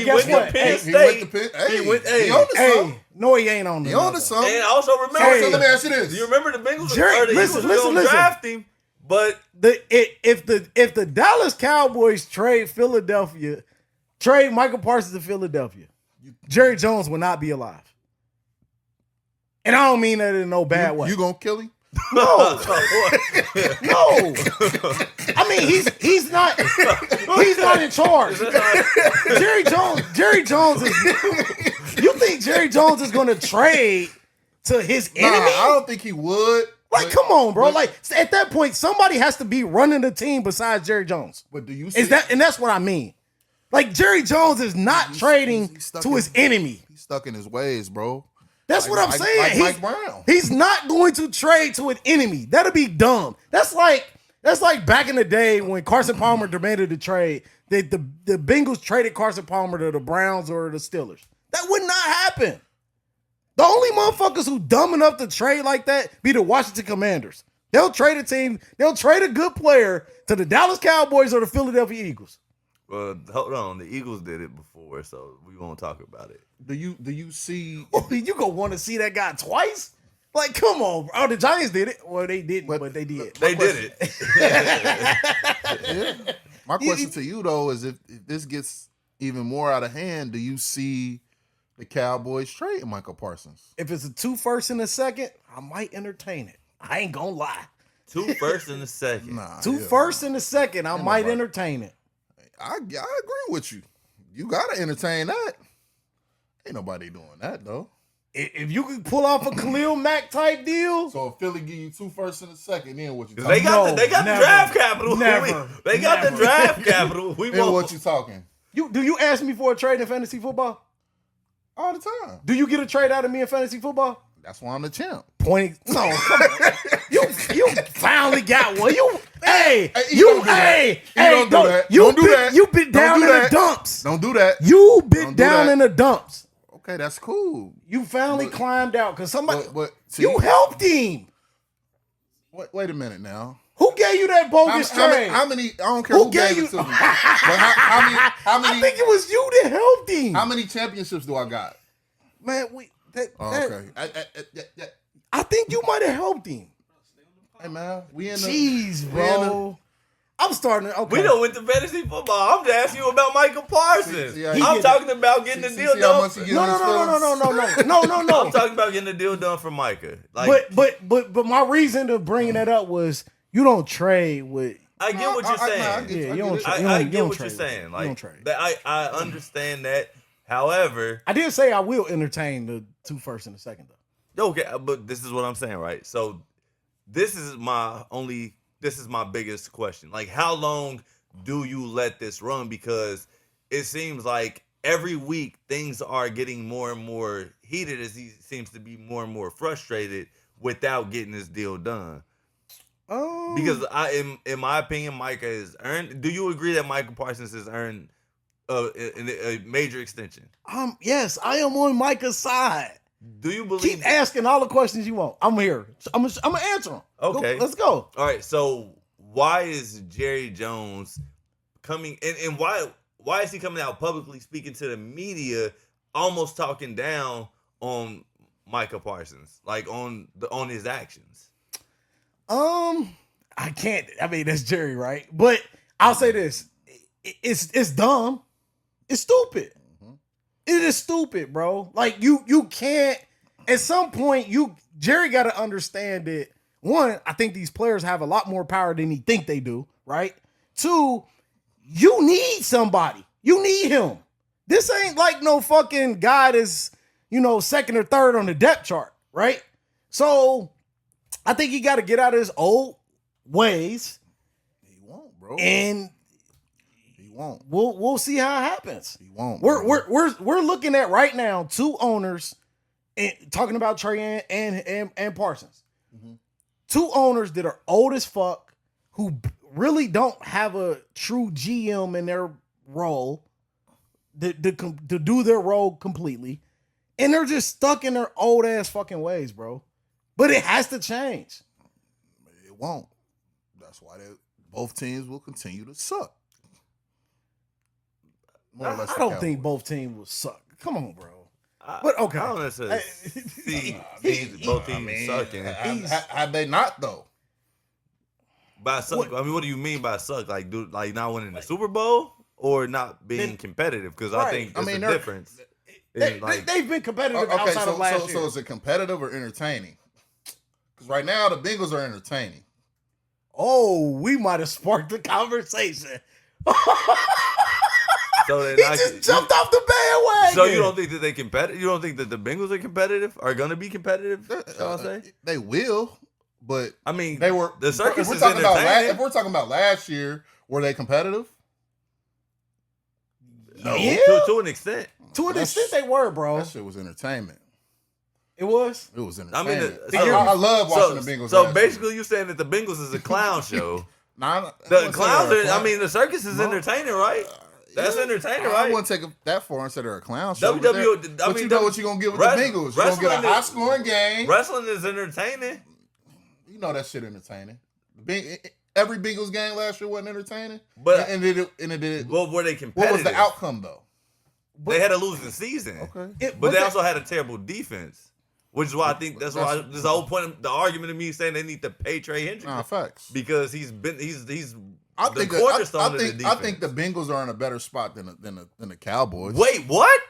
guess to what? Penn Hey, State. He on the Hey, song. no, he ain't on the He on the song. And also remember, Hey. So let me ask you this. do you remember the Bengals? Jerry, or the listen, Eagles were gonna draft him, but If the Dallas Cowboys trade Michael Parsons to Philadelphia, Jerry Jones will not be alive. And I don't mean that in no bad way. You gonna kill him? No. No. I mean, he's not in charge. Jerry Jones is. You think Jerry Jones is going to trade to his enemy? I don't think he would. Like, come on, bro. Like, at that point, somebody has to be running the team besides Jerry Jones. But do you see and that's what I mean. Like, Jerry Jones is not trading to his enemy. He's stuck in his ways, bro. That's what I'm saying. Like Mike Brown. He's not going to trade to an enemy. That'll be dumb. That's like back in the day when Carson Palmer demanded a trade. The Bengals traded Carson Palmer to the Browns or the Steelers. That would not happen. The only motherfuckers who dumb enough to trade like that be the Washington Commanders. They'll trade a team. They'll trade a good player to the Dallas Cowboys or the Philadelphia Eagles. Well, hold on. The Eagles did it before, so we won't talk about it. Do you see? You gonna want to see that guy twice? Like, come on, bro. Oh, the Giants did it. Well, they didn't, but they did. They did it. Yeah. My question to you though is if this gets even more out of hand, do you see the Cowboys trading Michael Parsons? If it's a 2 firsts and a second, I might entertain it. I ain't gonna lie. 2 firsts and a second. Nah, 2 firsts and a second, I might entertain it. I agree with you. You gotta entertain that. Ain't nobody doing that though. If you could pull off a Khalil Mack type deal, So if Philly give you 2 firsts and a second, then what you They talking? got the never. draft capital. Never. They got the draft capital. We Then won't. what you talking? do you ask me for a trade in fantasy football? All the time. Do you get a trade out of me in fantasy football? That's why I'm the champ. Pointing. No, come on. You finally got one. Hey, don't do that. Don't do that. You been down in do the that. dumps. Don't do that. You been Don't do down that. in the dumps. Okay, that's cool. You finally climbed out because somebody. See, You helped him. Wait a minute now. Who gave you that bogus trade? How many? I don't care Who who gave gave you- it to me. But how many? I think it was you that helped him. How many championships do I got? Man, Okay. I think you might have helped him. Hey man, we in the. Jeez, we in bro. I'm starting to. Okay. We done went to fantasy football. I'm just asking you about Michael Parsons. See, I'm talking about getting the deal how done. much he gives No. I'm talking about getting the deal done for Micah. Like, But my reason to bringing that up was you don't trade with. I get what you're saying. I get it. I get what you're saying. Like, you don't trade. I understand that. However, I did say I will entertain the 2 firsts and a second though. okay, but this is what I'm saying, right? So this is my biggest question. Like, how long do you let this run? Because it seems like every week things are getting more and more heated as he seems to be more and more frustrated without getting this deal done. Because in my opinion, Micah has earned. Do you agree that Michael Parsons has earned a major extension? Yes, I am on Micah's side. Do you believe? Keep asking all the questions you want. I'm here. I'm gonna answer them. Okay, let's go. All right. So why is Jerry Jones coming and why is he coming out publicly speaking to the media, almost talking down on Micah Parsons, like on his actions? I can't. I mean, that's Jerry, right? But I'll say this: it's dumb. It's stupid. It is stupid, bro. Like you can't. At some point, Jerry got to understand that. One, I think these players have a lot more power than he think they do. Right. 2, you need somebody. You need him. This ain't like no fucking guy that's, second or third on the depth chart. Right. So I think he got to get out of his old ways. He won't, bro. And he won't. We'll see how it happens. He won't. We're looking at right now 2 owners and talking about Trey and Parsons. Mm-hmm. 2 owners that are old as fuck who really don't have a true GM in their role to do their role completely, and they're just stuck in their old ass fucking ways, bro. But it has to change. It won't. That's why both teams will continue to suck. More or less I the don't think Cowboys. both teams will suck. Come on, bro. But okay. I don't necessarily see both teams sucking. Have they not though? By suck, I mean, what do you mean by suck? Like, not winning the Super Bowl or not being competitive? Because I think there's a difference. They've been competitive outside of last year. So is it competitive or entertaining? Because right now the Bengals are entertaining. Oh, we might have sparked the conversation. So he just jumped off the bandwagon. So you don't think that they competitive? You don't think that the Bengals are competitive? Are going to be competitive? I'll say they will, but I mean, they were. The circus is entertaining. entertaining. If we're talking about last year, were they competitive? No, Yeah. to an extent. To an extent, they were, bro. That shit was entertainment. It was. It was I mean, entertainment. so- I love watching the Bengals. So last basically, year. you saying that the Bengals is a clown show? Nah, The clowns are. I mean, the circus is entertaining, right? That's entertaining, right? I wouldn't take it that far and say they're a clown show. WWE. But you know what you're gonna get with the Bengals? You're gonna get a high scoring game. Wrestling is entertaining. You know that shit entertaining. Every Bengals game last year wasn't entertaining. But and it did. Well, were they competitive? What was the outcome though? They had a losing season. Okay. But they also had a terrible defense. Which is why I think this is the whole point of the argument of me saying they need to pay Trey Hendrickson. Nah, facts. Because he's I think the cornerstone of the I defense. think the Bengals are in a better spot than the Cowboys. Wait, what?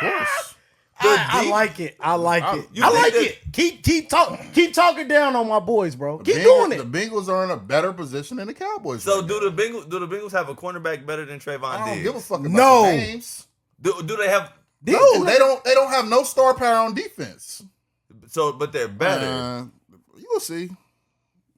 Of course. I like it. I like it. I like it. Keep talking down on my boys, bro. Keep doing it. The Bengals are in a better position than the Cowboys. So right do now. the Bengals have a cornerback better than Trayvon I don't Diggs? give a fuck about No. the names. Do they have? No, they don't. They don't have no star power on defense. So, but they're better. You will see.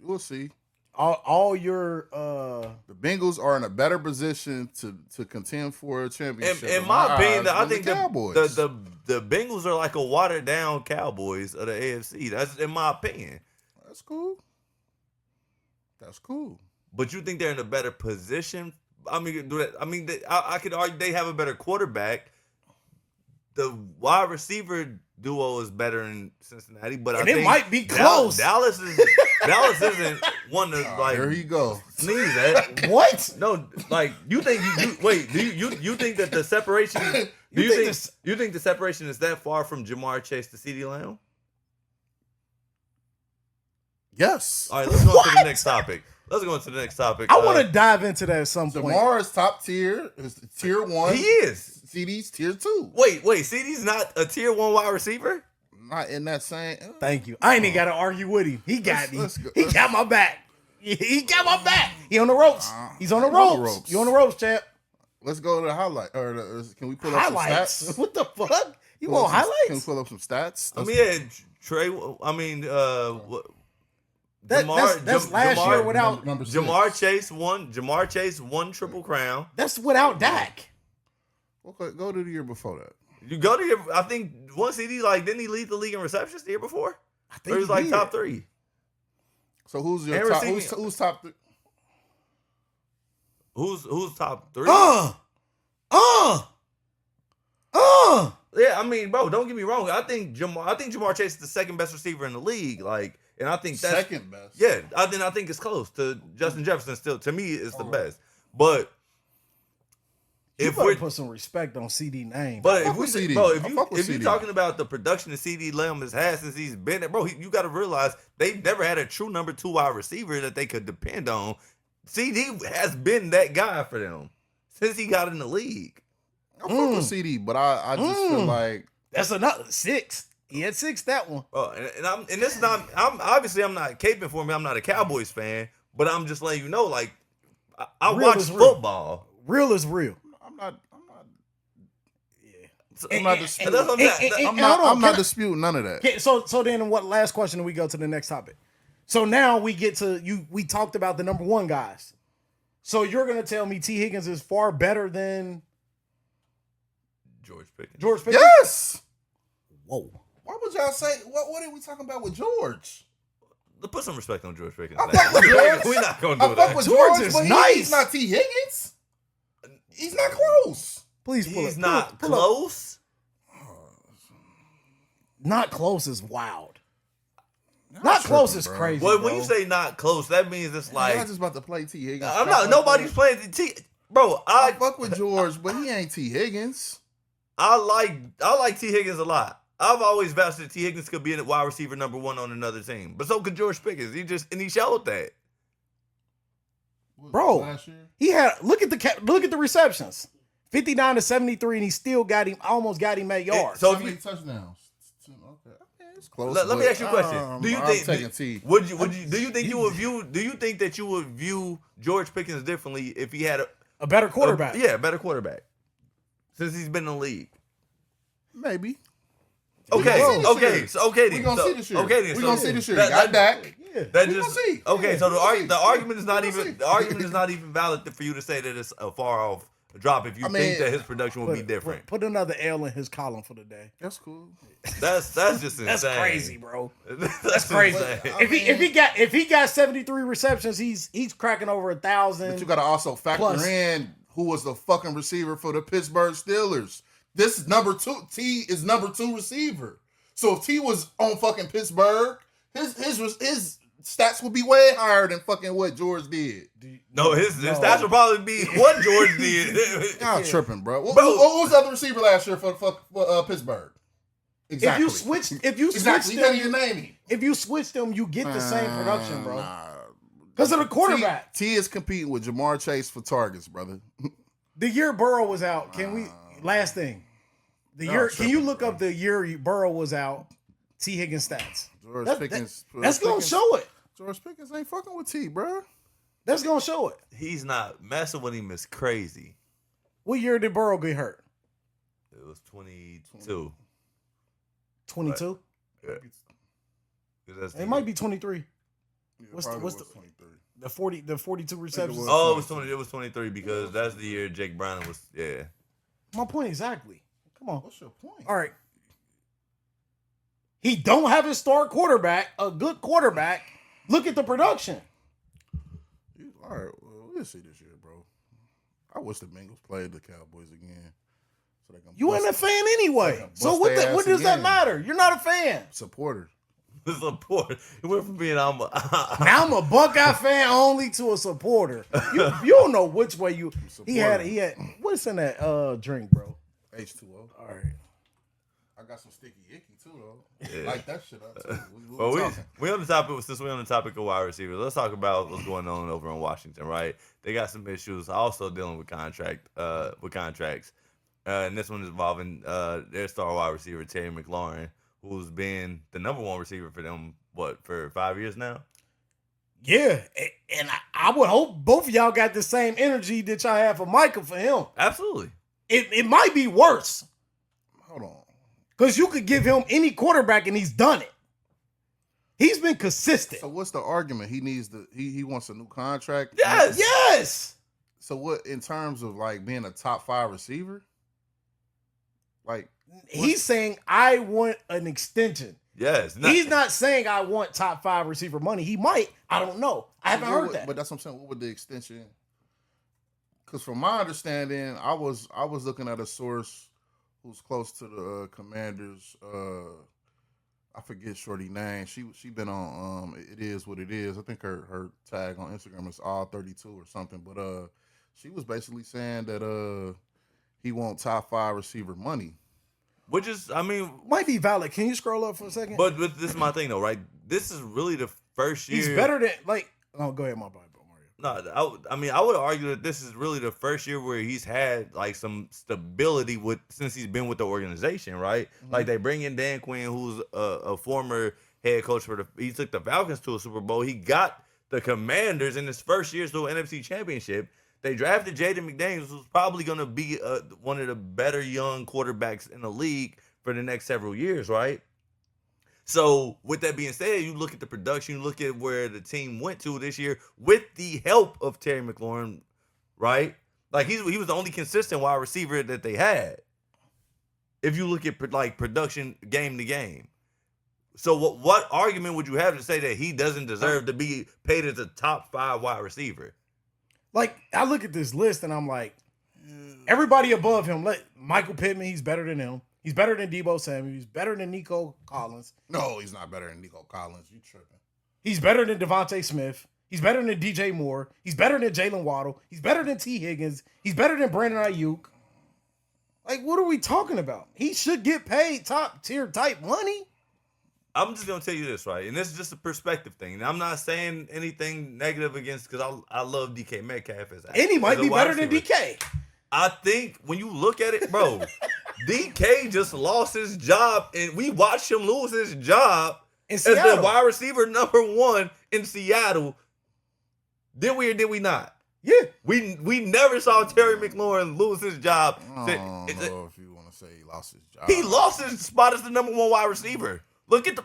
You will see. All your The Bengals are in a better position to contend for a championship. In my opinion, I than think the Cowboys. the Bengals are like a watered down Cowboys of the AFC. That's in my opinion. That's cool. That's cool. But you think they're in a better position? I mean, I could argue they have a better quarterback. The wide receiver duo is better in Cincinnati, but and I it think might be close. Dallas isn't one to like. There you go. Sneeze at. What? No, like you think you wait? Do you think that the separation? Do you think the separation is that far from Jamar Chase to CeeDee Lamb? Yes. All right, let's go on to the next topic. Let's go into the next topic. I want to dive into that at some point. Jamar is top tier. Is tier 1. He is. CD's tier 2. Wait, CeeDee's not a tier 1 wide receiver? Not in that same. Thank you. I ain't even got to argue with him. He got me. He got my back. He got my back. He on the ropes. He's on the ropes. You on the ropes, champ. Let's go to the highlight. Can we pull up Highlights? some stats? What the fuck? You want highlights? Can we pull up some stats? I mean, yeah, Trey. I mean, that's last year without number 6. Jamar Chase won Triple Crown. That's without Dak. Okay, go to the year before that. You go to your. I think one CD didn't he lead the league in receptions the year before? I think or he was like top 3. So who's your And top? receiving- Who's top 3? Who's top 3? Yeah, I mean, bro, don't get me wrong. I think Jamar Chase is the second best receiver in the league. And I think that's Second best. Yeah, I think it's close to Justin Jefferson. Still, to me, is the best. But If we put some respect on CD name, but fuck if with CD. if you're talking about the production that CD Lamb has had since he's been there, bro, you got to realize they've never had a true number 2 wide receiver that they could depend on. CD has been that guy for them since he got in the league. I fuck with CD, but I just feel like that's another 6. He had 6 that one. I'm obviously I'm not caping for me. I'm not a Cowboys fan, but I'm just letting you know, like I watch football. Real is real. I'm not disputing none of that. Okay, so then what last question do we go to the next topic? So now we get to we talked about the number 1 guys. So you're gonna tell me T. Higgins is far better than George Pickens. Yes. Whoa. Why would y'all say what are we talking about with George? Let's put some respect on George Pickens. I fuck with George. We're not gonna I do fuck that. with George George, is but nice. he's not T. Higgins. He's not close. Please pull He's it. not Pull up. close. Not close is wild. Not close is crazy. Well, bro. when you say not close, that means it's like I'm just about to play T. Higgins. I'm not. Nobody's playing the T. Bro, I fuck with George, but he ain't T. Higgins. I like T. Higgins a lot. I've always vouched that T. Higgins could be a wide receiver number 1 on another team, but so could George Pickens. He showed that. Bro, Last year? he had look at the receptions. 59 to 73, and he still almost got him at yards. So How if many you, touchdowns? Okay, it's close. let me ask you a question. Do you I'm think taking T. do you think that you would view George Pickens differently if he had a better quarterback? a better quarterback since he's been in the league? Maybe. Okay, We're okay, We're gonna see this year. Okay, then. We're gonna see this year. Got Dak. Yeah. That We just gonna see. okay. Yeah, So we gonna see. the argument is not We gonna even see. the argument is not even valid for you to say that it's a far off drop if you think that his production would be different. Put another L in his column for the day. That's cool. That's just insane. That's crazy, bro. That's Crazy. insane. If he got 73 receptions, he's cracking over 1,000. But you got to also factor Plus. in who was the fucking receiver for the Pittsburgh Steelers. This is number 2. T is number 2 receiver. So if T was on fucking Pittsburgh, his stats would be way higher than fucking what George did. No, his stats would probably be what George did. Y'all tripping, bro. What Bro. was the other receiver last year for Pittsburgh? Exactly. If you exactly. switch You can't them, even name him. if you switch them, you get the same production, bro. Nah. Because of the quarterback. T is competing with Jamar Chase for targets, brother. The year Burrow was out, last thing. Can you look up the year Burrow was out? T. Higgins stats. George Pickens. That's gonna show it. George Pickens ain't fucking with T, bro. That's gonna show it. He's not messing with him is crazy. What year did Burrow get hurt? It was 22. 22. Yeah. It might be 23. Yeah, What's probably the- was 23. The 42 receptions. was. Oh, it was 23 because that's the year Jake Brown was. Yeah. My point exactly. Come on. What's your point? All right. He don't have his star quarterback, a good quarterback. Look at the production. All right, well, we'll see this year, bro. I wish the Bengals played the Cowboys again. So they can You ain't a fan anyway. bust So what their what ass does that again. matter? You're not a fan. supporter. Support. It went from being Now I'm a Buckeye fan only to a supporter. You don't know which way you. He had what's in that drink, bro? H2O. All right. I got some sticky icky too, though. Yeah. Like that shit up too. Well, talking. we on the topic since we're on the topic of wide receivers. Let's talk about what's going on over in Washington. Right, they got some issues. Also dealing with contracts. And this one is involving their star wide receiver Terry McLaurin, who's been the number 1 receiver for them. For 5 years now? Yeah, and I would hope both of y'all got the same energy that y'all have for Michael for him. Absolutely. It might be worse Hold on. because you could give him any quarterback and he's done it. He's been consistent. So what's the argument? He needs he wants a new contract. Yes. Yes. So what in terms of like being a top 5 receiver? Like He's saying I want an extension. Yes. He's not saying I want top 5 receiver money. He might. I don't know. I haven't heard that. But that's what I'm saying. What would the extension? Because from my understanding, I was looking at a source who's close to the Commanders. I forget Shorty name. She been on It Is What It Is. I think her tag on Instagram is all 32 or something. But she was basically saying that he want top 5 receiver money. Which is, I mean, Might be valid. Can you scroll up for a second? but this is my thing though, right? This is really the first year. He's better than go ahead, my bad, Mario. No, I would argue that this is really the first year where he's had like some stability since he's been with the organization, right? Mm-hmm. Like they bring in Dan Quinn, who's a former head coach he took the Falcons to a Super Bowl. He got the Commanders in his first year to an NFC Championship. They drafted Jaden McDaniels, who's probably going to be one of the better young quarterbacks in the league for the next several years, right? So with that being said, you look at the production, you look at where the team went to this year with the help of Terry McLaurin, right? Like he was the only consistent wide receiver that they had. If you look at like production game to game. So what argument would you have to say that he doesn't deserve to be paid as a top 5 wide receiver? Like, I look at this list and I'm like, everybody above him, Michael Pittman, he's better than him. He's better than Debo Samuel. He's better than Nico Collins. No, he's not better than Nico Collins. You tripping. He's better than Devontae Smith. He's better than DJ Moore. He's better than Jalen Waddle. He's better than T. Higgins. He's better than Brandon Ayuk. Like, what are we talking about? He should get paid top tier type money. I'm just gonna tell you this, right? And this is just a perspective thing. And I'm not saying anything negative against because I love DK Metcalf as And he might be better than DK. I think when you look at it, bro, DK just lost his job, and we watched him lose his job In as the Seattle. wide receiver #1 in Seattle. Did we or did we not? Yeah. We never saw Terry McLaurin lose his job. I don't know if you want to say he lost his job. He lost his spot as the #1 wide receiver. Look at the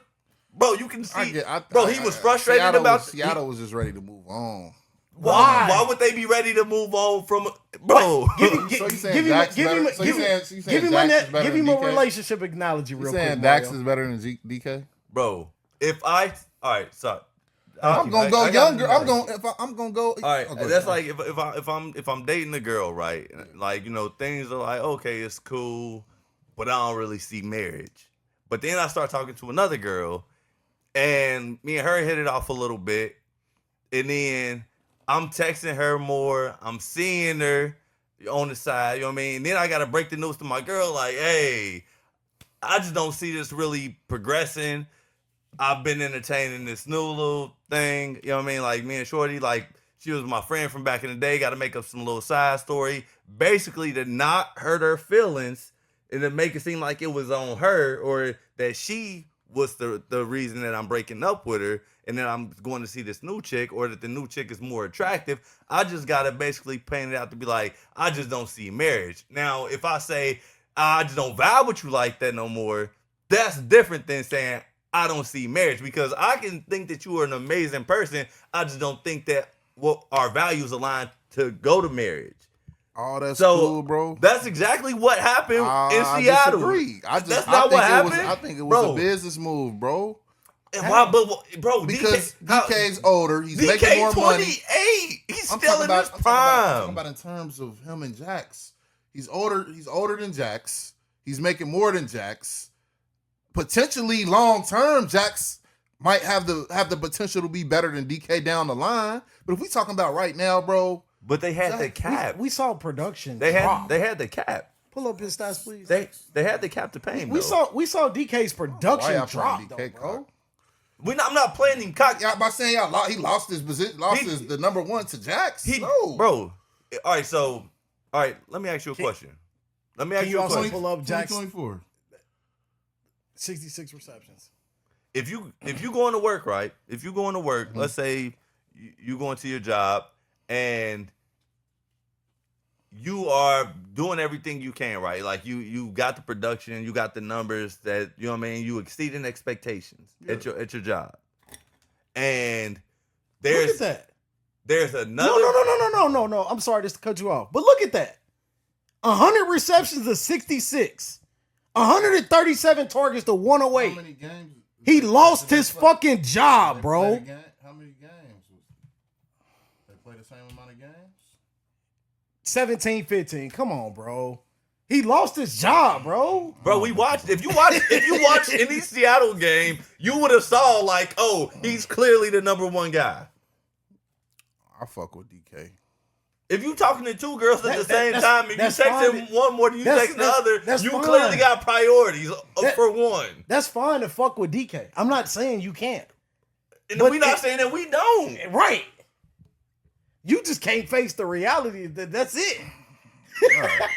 bro. You can see, he was frustrated about Seattle was just ready to move on. Why would they be ready to move on from bro? So you saying Dax is better? So you saying Dax is better give than him a DK? relationship analogy real You quick. saying Dax Mario. is better than DK? Bro, all right, sorry. I'm gonna go younger. I'm gonna go. All right, that's like if I'm dating a girl, right? Like, you know, things are like, okay, it's cool, but I don't really see marriage. But then I start talking to another girl, and me and her hit it off a little bit, and then I'm texting her more. I'm seeing her on the side, you know what I mean? And then I gotta break the news to my girl, like, hey, I just don't see this really progressing. I've been entertaining this new little thing, you know what I mean? Like, me and Shorty, like, she was my friend from back in the day. Got to make up some little side story, basically to not hurt her feelings and to make it seem like it was on her or that she was the reason that I'm breaking up with her and then I'm going to see this new chick or that the new chick is more attractive. I just got to basically paint it out to be like, I just don't see marriage. Now, if I say, I just don't vibe with you like that no more, that's different than saying, I don't see marriage, because I can think that you are an amazing person. I just don't think that our values align to go to marriage. Oh, that's cool, bro. That's exactly what happened in Seattle. I disagree. That's not what happened. I think it was a business move, bro. And why, bro, because DK's older, he's making more money. DK 28, he's still in his prime. I'm talking about in terms of him and Jax. He's older than Jax. He's making more than Jax. Potentially long term, Jax might have the potential to be better than DK down the line. But if we talking about right now, bro. But they had the cap. We saw production. They had the cap. Pull up his stats, please. They had the cap to pay him. We saw DK's production drop, DK, bro. I'm not playing him cock. Y'all by saying he lost his position, the #1 to Jax. Bro. All right. Let me ask you a question. Let me ask you a question. Pull up Jax 2024. 66 receptions. If you going to work, right? If you going to work, let's say you going to your job and you are doing everything you can, right? Like you got the production, you got the numbers that, you know what I mean, you exceeding expectations at your job. And look at that. There's another No. I'm sorry just to cut you off. But look at that. 100 receptions to 66. 137 targets to 108. How many games? He lost his fucking job, bro. How many games? They play the same amount of games? 17, 15. Come on, bro. He lost his job, bro. Bro, we watched. If you watch any Seattle game, you would have saw like, oh, he's clearly the #1 guy. I fuck with DK. If you talking to two girls at the same time and you texting one more than you texting the other, you clearly got priorities for one. That's fine to fuck with DK. I'm not saying you can't. And we're not saying that we don't. Right. You just can't face the reality that that's it. Right.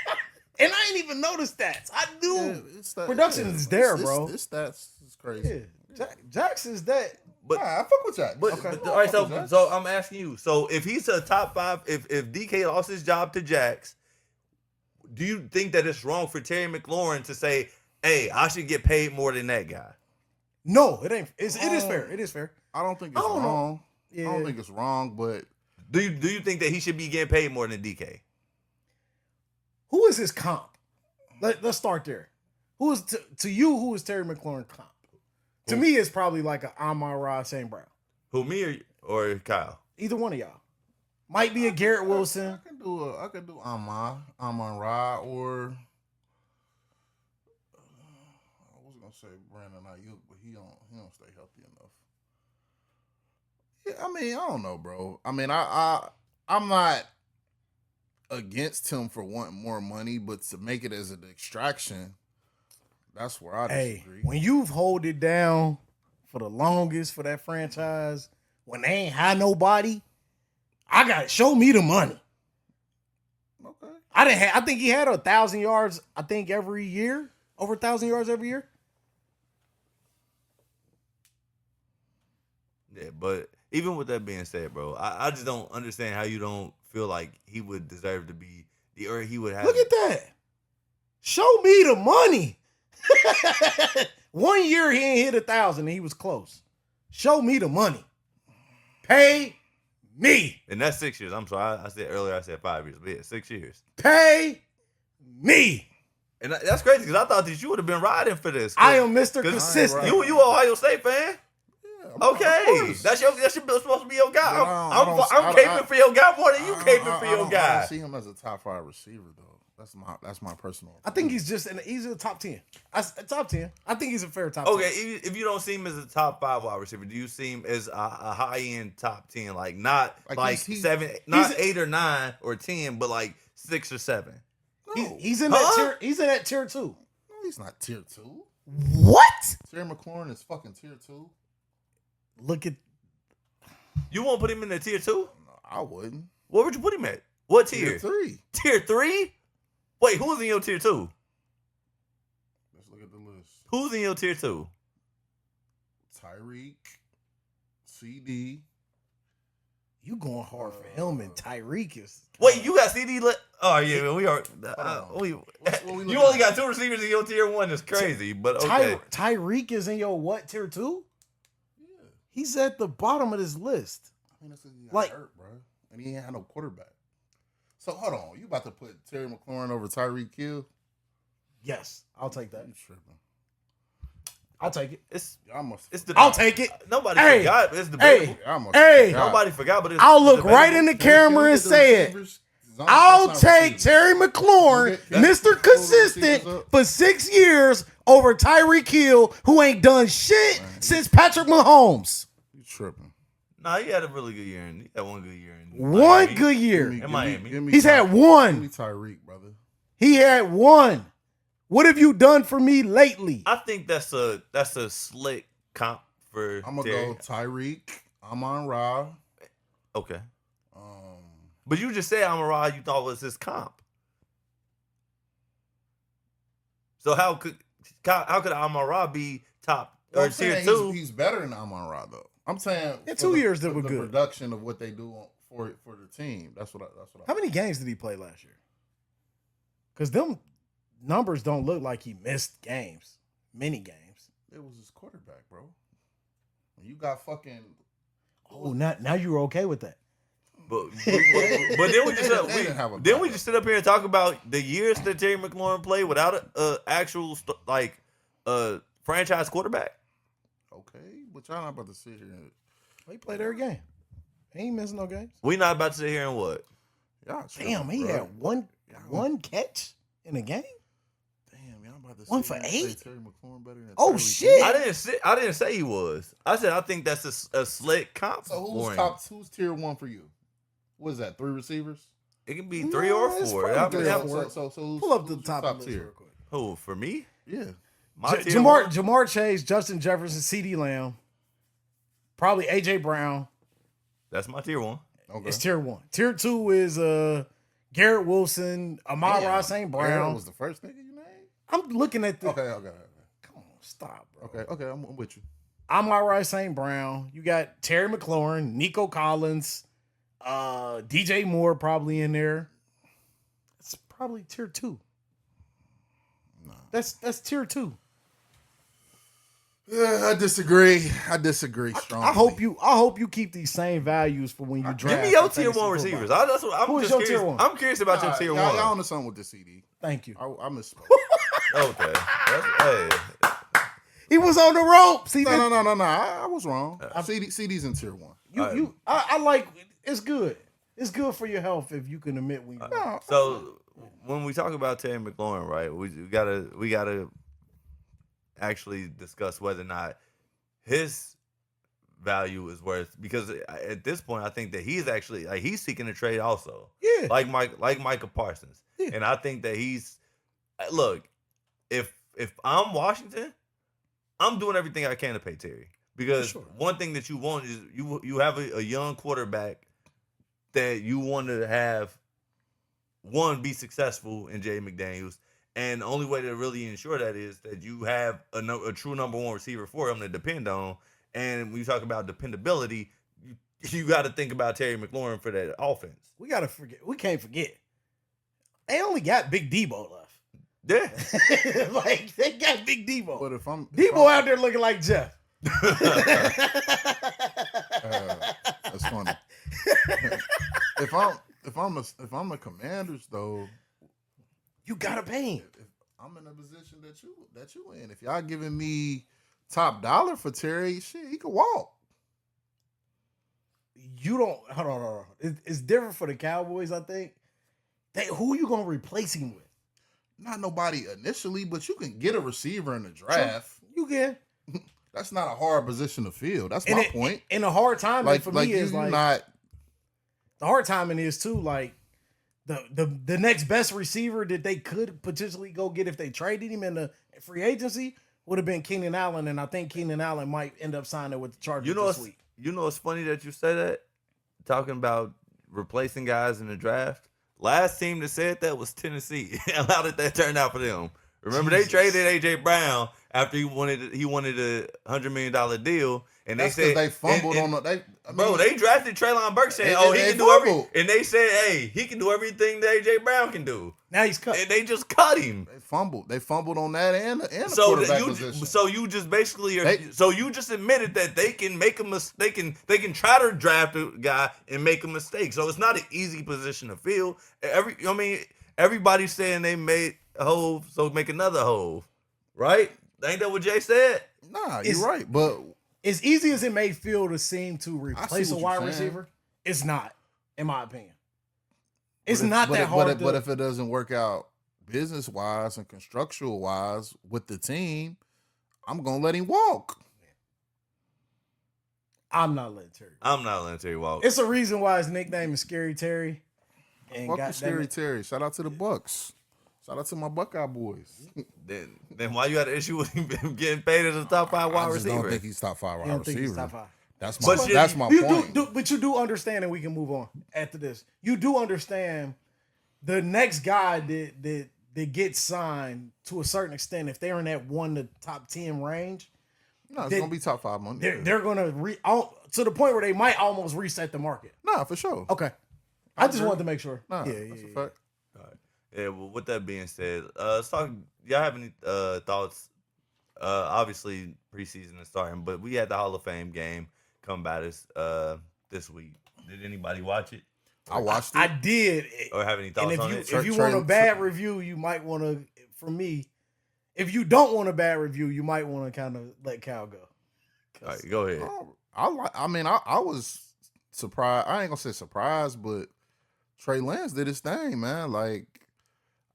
And I ain't even noticed that. I knew production is there, bro. This stats is crazy. Yeah. Jax is that. But I fuck with Jax. But all right, so I'm asking you. So if he's a top 5, if DK lost his job to Jax, do you think that it's wrong for Terry McLaurin to say, "Hey, I should get paid more than that guy"? No, it ain't. It is fair. It is fair. I don't think it's wrong. Yeah. I don't think it's wrong, but do you think that he should be getting paid more than DK? Who is his comp? Let's start there. Who is to you? Who is Terry McLaurin comp? To me, it's probably like a Amon-Ra St. Brown. Who, me or Kyle? Either one of y'all. Might be a Garrett Wilson. I could do Amon-Ra, or I was gonna say Brandon Ayuk, but he don't stay healthy enough. Yeah, I mean, I don't know, bro. I mean, I'm not against him for wanting more money, but to make it as an extraction, that's where I disagree. When you've hold it down for the longest for that franchise, when they ain't had nobody, I got show me the money. Okay. I think he had 1,000 yards. I think every year, over 1,000 yards every year. Yeah, but even with that being said, bro, I just don't understand how you don't feel like he would deserve to be or he would have. Look at that. Show me the money. 1 year he ain't hit 1,000 and he was close. Show me the money. Pay me. And that's 6 years. I'm sorry. I said earlier, I said 5 years, but yeah, 6 years. Pay me. And that's crazy because I thought that you would have been riding for this. I am Mr. Consistent. You Ohio State fan? Yeah, Okay, that's supposed to be your guy. But I'm caping for your guy more than you caping for your I guy. don't see him as a top 5 receiver though. That's my personal opinion. I think he's just he's a top 10. Top 10. I think he's a fair top 10. Okay, if you don't see him as a top 5 wide receiver, do you see him as a high end top 10, like not like he's 7, not 8 or 9 or 10, but like 6 or 7? No. He's in that tier. He's in that tier 2. No, he's not tier 2. What? Terry McLaurin is fucking tier 2. Look at. You won't put him in the tier 2? No, I wouldn't. Where would you put him at? What tier? Tier 3. Tier 3? Wait, who's in your tier 2? Let's look at the list. Who's in your tier 2? Tyreek, CD. You going hard for him and Tyreek is. Wait, you got CD? Oh yeah, we are. what we You only got 2 receivers in your tier 1. That's crazy, but okay. Tyreek is in your what tier 2? Yeah. He's at the bottom of this list. I mean, that's because he got Like- hurt, bro. And he ain't had no quarterback. So hold on, you about to put Terry McLaurin over Tyreek Hill? Yes, I'll take that. You tripping? I'll take it. It's Y'all must. the. I'll take it. Nobody Hey, forgot. It's debatable. Y'all must Hey, forgot. Nobody forgot, but it's I'll look debatable. right in the Can we camera and get the say it. receivers? I'll That's not take receivers. Terry McLaurin, Okay, that's- Mr. Consistent, receivers up. for 6 years over Tyreek Hill, who ain't done shit since Patrick Mahomes. You tripping? Nah, he had a really good year. He had one good year. In One Miami. good year. In Miami. He's had Give me one. Tyreek, brother. He had one. What have you done for me lately? I think that's a slick comp for. I'm gonna Terry. go Tyreek, Amon-Ra. Okay, but you just said Amon-Ra you thought was his comp. So how could Amon-Ra be top Well, or I'm tier saying 2? he's better than Amon-Ra though. I'm saying Yeah, for 2 years that were the good. production of what they do for the team. That's what I. How many games did he play last year? Because them numbers don't look like he missed games. Many games. It was his quarterback, bro. You got fucking. Oh, now you're okay with that. But then we just They didn't have a then we backup. just sit up here and talk about the years that Terry McLaurin played without a actual franchise quarterback. Okay, but y'all not about to sit here. And, He played every game. He ain't missing no games. We not about to sit here and what? y'all tripping, Damn, he bro. had one catch in a game. Damn, y'all about to One sit for here and say 8? Terry McLaurin better than Oh, Tyreek shit. Hill? I didn't say he was. I said I think that's a slick comp. So for who's him. who's tier 1 for you? What is that? 3 receivers? It can be No, 3 or it's 4. probably I mean, 3 or that- 4. So who's, Pull up the who's top, your of the list real quick. Who for me? Yeah. My tier one? Jamar Chase, Justin Jefferson, CD Lamb, probably AJ Brown. That's my tier 1. Okay. It's tier 1. Tier 2 is Garrett Wilson, Amon-Ra St. Garrett Brown. was the first nigga you named? I'm looking at the. Okay. Come on, stop, bro. Okay, I'm with you. Amon-Ra St. Brown. You got Terry McLaurin, Nico Collins, DJ Moore probably in there. It's probably tier 2. No. That's tier 2. Yeah, I disagree strongly. I hope you keep these same values for when you draft. Give me your for tier fantasy 1 football. receivers. That's what I'm Who is just your curious. tier 1? I'm curious about your tier 1. Y'all on to something with the CD. Thank you. I misspoke. Okay. Hey. He was on the ropes. He No, did- no. I was wrong. CD's in tier 1. I like. It's good. It's good for your health if you can admit when you. So when we talk about Terry McLaurin, right, we gotta actually discuss whether or not his value is worth, because at this point I think that he's actually he's seeking a trade also. Yeah. Like Micah Parsons. Yeah. And I think that look, if I'm Washington, I'm doing everything I can to pay Terry. Because Sure. one thing that you want is you have a young quarterback that you want to have one, be successful in Jay McDaniels. And the only way to really ensure that is that you have a true number one receiver for him to depend on. And when you talk about dependability, you got to think about Terry McLaurin for that offense. We can't forget. They only got Big Debo left. Yeah. Like, they got Big Debo. But if Debo out there looking like Jeff. That's funny. if I'm the Commanders though, you gotta pay him. If I'm in a position that you in, if y'all giving me top dollar for Terry, shit, he could walk. You don't hold on. It's different for the Cowboys, I think. Who are you gonna replace him with? Not nobody initially, but you can get a receiver in the draft. You can. That's not a hard position to fill. That's my point. And the hard timing for me is like not. The hard timing is too like the next best receiver that they could potentially go get if they traded him in the free agency would have been Keenan Allen, and I think Keenan Allen might end up signing with the Chargers this week. You know, it's funny that you say that. Talking about replacing guys in the draft. Last team that said that was Tennessee. How did that turn out for them? Remember, they traded AJ Brown after he wanted a $100 million deal, and That's they said they fumbled on the. They drafted Treylon Burks saying, he can do everything, and they said, hey, he can do everything that AJ Brown can do. Now he's cut, and they just cut him. They fumbled on that and the quarterback position. So you just basically you just admitted that they can make a mistake. They can try to draft a guy and make a mistake. So it's not an easy position to fill. Everybody's saying they made a hole, so make another hole, right? Ain't that what Jay said? Nah, you're right. But as easy as it may feel to seem to replace a wide receiver, it's not, in my opinion. It's not that hard. But if it doesn't work out business wise and constructual wise with the team, I'm gonna let him walk. I'm not letting Terry walk. It's a reason why his nickname is Scary Terry. And fuck Scary Terry. Shout out to the Bucks. Shout out to my Buckeye boys. Then why you had an issue with him getting paid as a top 5 wide receiver? I don't think he's top 5 wide receiver. That's my point. But you do understand, and we can move on after this. You do understand the next guy that gets signed to a certain extent, if they're in that 1 to top 10 range. No, it's gonna be top 5 money. They're gonna to the point where they might almost reset the market. Nah, for sure. Okay, I just wanted to make sure. Nah, that's a fact. All right. Yeah. Well, with that being said, let's talk. Y'all have any thoughts? Obviously, preseason is starting, but we had the Hall of Fame game come by this week. Did anybody watch it? I watched it. I did. Or have any thoughts on it? If you want a bad review, you might want to. For me, if you don't want a bad review, you might want to kind of let Cal go. All right, go ahead. I was surprised. I ain't gonna say surprised, but Trey Lance did his thing, man. Like,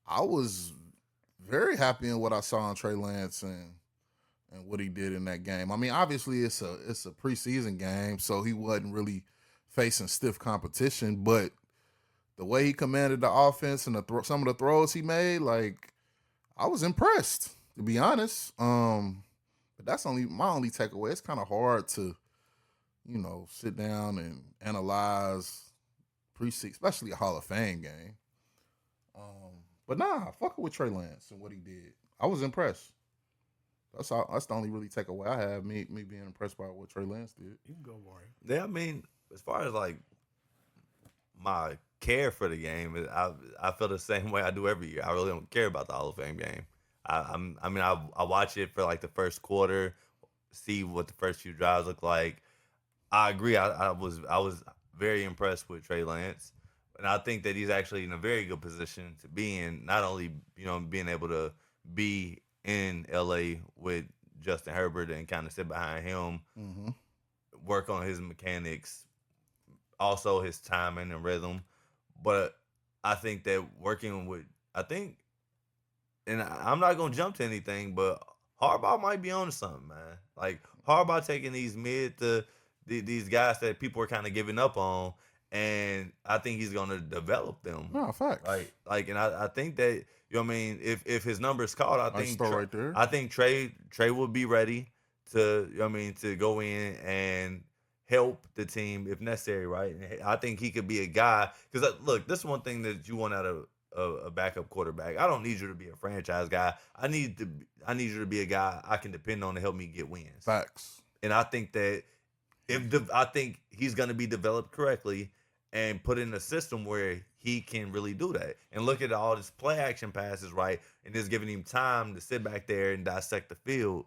I was very happy in what I saw on Trey Lance and what he did in that game. I mean, obviously it's a preseason game, so he wasn't really facing stiff competition, but the way he commanded the offense and some of the throws he made, like, I was impressed, to be honest. But that's my only takeaway. It's kind of hard to, sit down and analyze preseason, especially a Hall of Fame game. But nah, fuck it with Trey Lance and what he did. I was impressed. That's the only really takeaway I have. Me being impressed by what Trey Lance did. You can go, Warren. Yeah, I mean, as far as like my care for the game, I feel the same way I do every year. I really don't care about the Hall of Fame game. I watch it for like the first quarter, see what the first few drives look like. I agree. I was very impressed with Trey Lance, and I think that he's actually in a very good position to be in. Not only being able to be in LA with Justin Herbert and kind of sit behind him, work on his mechanics, also his timing and rhythm. But I think that and I'm not going to jump to anything, but Harbaugh might be on to something, man. Like, Harbaugh taking these these guys that people are kind of giving up on, and I think he's going to develop them. No, facts. And I think that, if his number's called, I think Trey will be ready to go in and help the team if necessary, right? And I think he could be a guy, because look, this is one thing that you want out of a backup quarterback. I don't need you to be a franchise guy. I need you to be a guy I can depend on to help me get wins. Facts. And I think that I think he's going to be developed correctly and put in a system where he can really do that. And look at all this play action passes, right? And just giving him time to sit back there and dissect the field.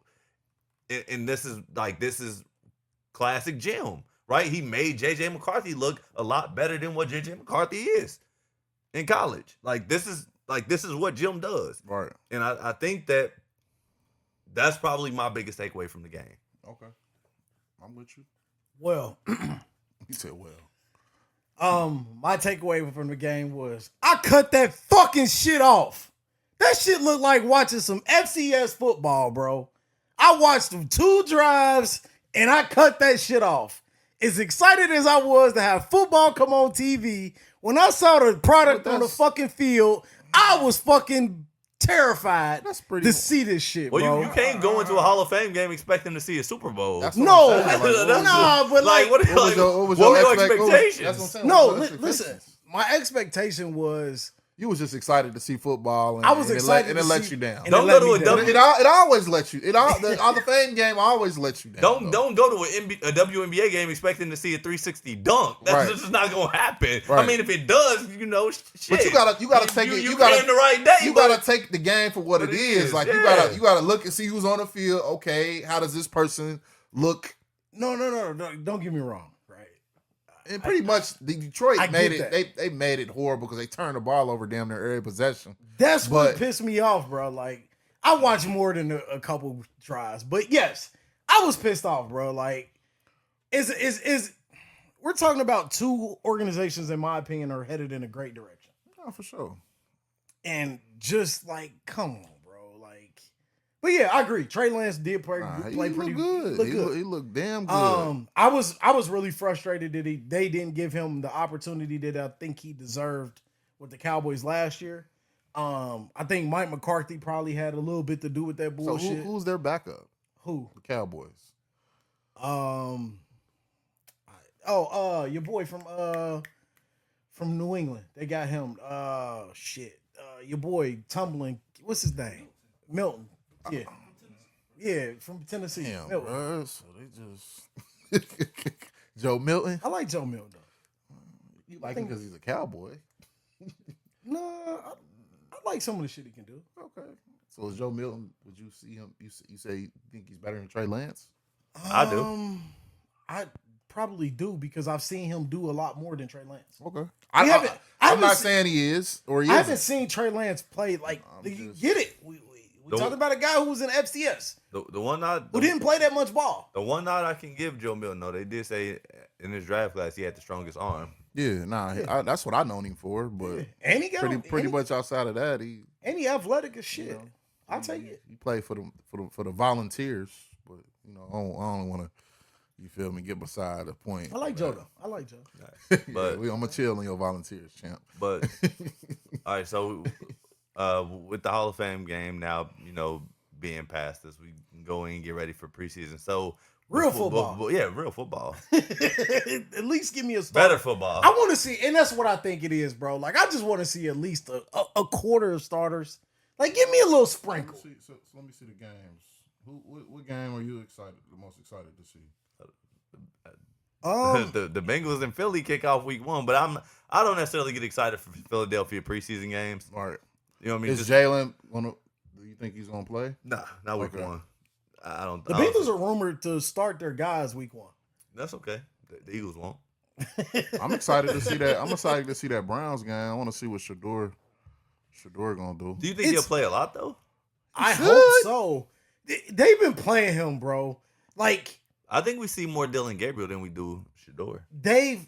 And this is classic Jim, right? He made J.J. McCarthy look a lot better than what J.J. McCarthy is in college. This is what Jim does. Right. And I think that's probably my biggest takeaway from the game. Okay. I'm with you. Well, He said, well. my takeaway from the game was I cut that fucking shit off. That shit looked like watching some FCS football, bro. I watched them 2 drives and I cut that shit off. As excited as I was to have football come on TV, when I saw the product on the fucking field, I was fucking terrified to see this shit, bro. Well, you can't go into a Hall of Fame game expecting to see a Super Bowl. That's what No, I'm saying. but what were your expectations? That's what I'm saying. no, What was your listen. expectations? My expectation was You was just excited to see football, and I was and excited and it to let see- you down. and Don't it go let to me a down. W. It always lets you. The Hall of Fame game always lets you down. Don't go to a WNBA game expecting to see a 360 dunk. That's Right. just not gonna happen. Right. I mean, if it does, shit. But you gotta take it. You You gotta came the right day. You but- gotta take the game for what it is. Like you gotta look and see who's on the field. Okay, how does this person look? no, don't get me wrong, right? And pretty much the Detroit I made get it. They made it horrible because they turned the ball over damn near every possession. That's what But- pissed me off, bro. Like, I watched more than a couple tries, but yes, I was pissed off, bro. Like, is we're talking about 2 organizations, in my opinion, are headed in a great direction, Oh, for sure. and just like, come on, bro. Like, but yeah, I agree. Trey Lance did play He pretty looked good. looked good. He looked damn good. I was really frustrated that they didn't give him the opportunity that I think he deserved with the Cowboys last year. I think Mike McCarthy probably had a little bit to do with that So bullshit. who's their backup? Who? The Cowboys. Your boy from New England. They got him. Your boy tumbling. What's his name? Milton. Yeah. Yeah, from Tennessee. Damn, Milton. bro. So they just Joe Milton. I like Joe Milton though. You like him because he's a Cowboy. No, I like some of the shit he can do. Okay. So is Joe Milton? Would you see him? You say you think he's better than Trey Lance? I do. I probably do because I've seen him do a lot more than Trey Lance. Okay. I I'm haven't not se- saying he is or he I haven't isn't. seen Trey Lance play like you just- get it. We talking about a guy who was in FCS The one nod who didn't play that much ball. The one nod I can give Joe Milton, though, they did say in his draft class he had the strongest arm. Yeah, that's what I known him for. But And he got pretty much outside of that, he athletic as shit. I'll take it. He played for the Volunteers, but I don't want to. You feel me? Get beside the point. I like Joe though. I like Joe. But I'm gonna chill on your Volunteers, champ. But all right, so with the Hall of Fame game now, being past this, we can go in and get ready for preseason. So Real football. Yeah, real football. At least give me a start. Better football. I want to see, and that's what I think it is, bro. Like I just want to see at least a quarter of starters. Like give me a little sprinkle. So let me see the games. What game are you the most excited to see? The Bengals and Philly kick off week 1, but I don't necessarily get excited for Philadelphia preseason games. All right. You know what I mean? Is Jalen gonna? Do you think he's gonna play? Nah, not week Okay. 1. I don't. The Bengals are rumored to start their guys week 1. That's okay. The Eagles won't. I'm excited to see that. I'm excited to see that Browns game. I want to see what Shador gonna do. Do you think he'll play a lot though? I should. hope so. They've been playing him, bro. Like I think we see more Dylan Gabriel than we do Shador. they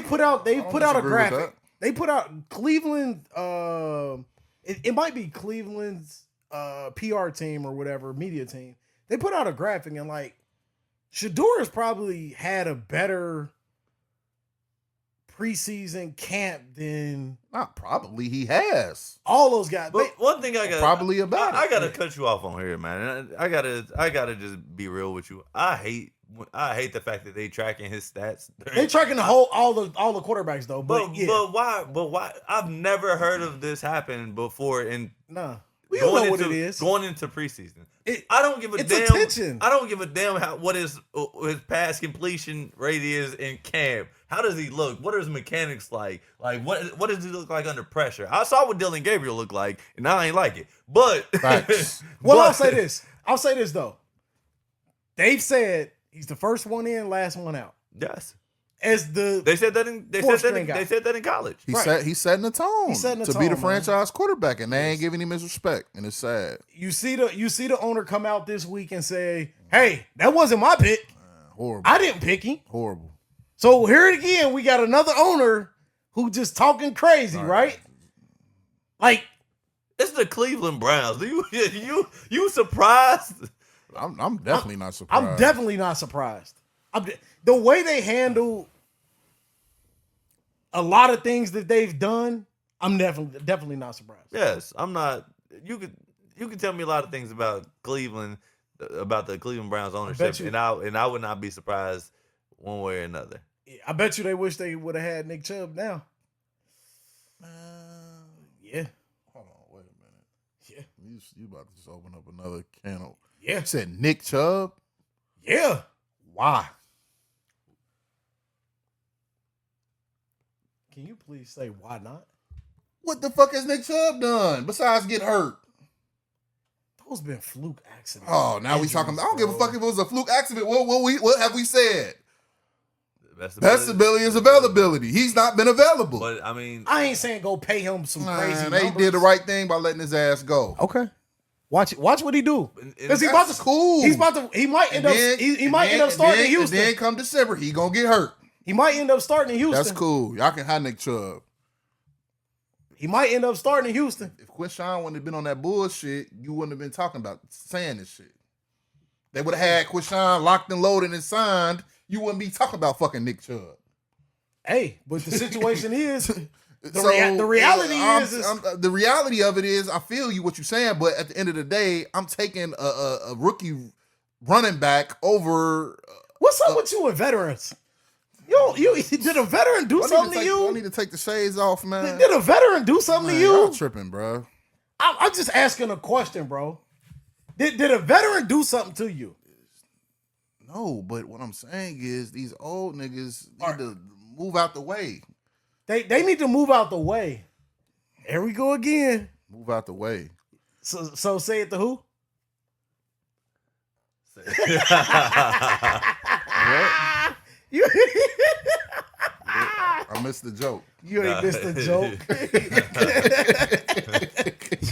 put out a disagree with graphic. that. They put out Cleveland. It might be Cleveland's PR team or whatever media team. They put out a graphic and like Shador has probably had a better preseason camp than Not probably. He has. all those guys. But one thing I got Probably about I it. gotta cut you off on here, man. I gotta just be real with you. I hate I hate the fact that they tracking his stats. They tracking all the quarterbacks though. But yeah, but why? But why? I've never heard of this happen before. In nah, we don't know what it is. Going into preseason. I don't give a it's damn. Attention. I don't give a damn what his pass completion rate is in camp. How does he look? What are his mechanics like? Like what does he look like under pressure? I saw what Dylan Gabriel looked like, and I ain't like it. But well, I'll say this. I'll say this though. They've said he's the first one in, last one out. Yes. They said that in college. He's setting the tone to be the franchise quarterback, and they ain't giving him his respect, and it's sad. You see the owner come out this week and say, "Hey, that wasn't my pick. Horrible. I didn't pick him." Horrible. So here it again, we got another owner who just talking crazy, right? Like it's the Cleveland Browns. You surprised? I'm definitely not surprised. I'm definitely not surprised. The way they handle a lot of things that they've done, I'm definitely not surprised. Yes, I'm not. You could tell me a lot of things about Cleveland, about the Cleveland Browns ownership, and I would not be surprised one way or another. I bet you they wish they would have had Nick Chubb now. Yeah. Hold on, wait a minute. Yeah, you about to just open up another can of. Yeah. You said Nick Chubb? Yeah. Why? Can you please say why not? What the fuck has Nick Chubb done besides get hurt? Those been fluke accidents. Oh, now we talking. I don't give a fuck if it was a fluke accident. What have we said? Best ability is availability. He's not been available. But I mean, I ain't saying go pay him some crazy. They numbers. did the right thing by letting his ass go. Okay. Watch what he do. Because he That's cool. He might end up starting in Houston. And then come December, he gonna get hurt. He might end up starting in Houston. That's cool. Y'all can have Nick Chubb. He might end up starting in Houston. If Quinshawn wouldn't have been on that bullshit, you wouldn't have been talking about saying this shit. They would have had Quinshawn locked and loaded and signed. You wouldn't be talking about fucking Nick Chubb. Hey, but the situation is the reality of it is I feel you what you're saying, but at the end of the day, I'm taking a rookie running back over. What's up with you and veterans? You did a veteran do something to you? I need to take the shades off, man. Did a veteran do something to you? Y'all tripping, bro. I'm just asking a question, bro. Did a veteran do something to you? No, but what I'm saying is these old niggas need to move out the way. They need to move out the way. Here we go again. Move out the way. So say it to who? I missed the joke. You ain't missed the joke.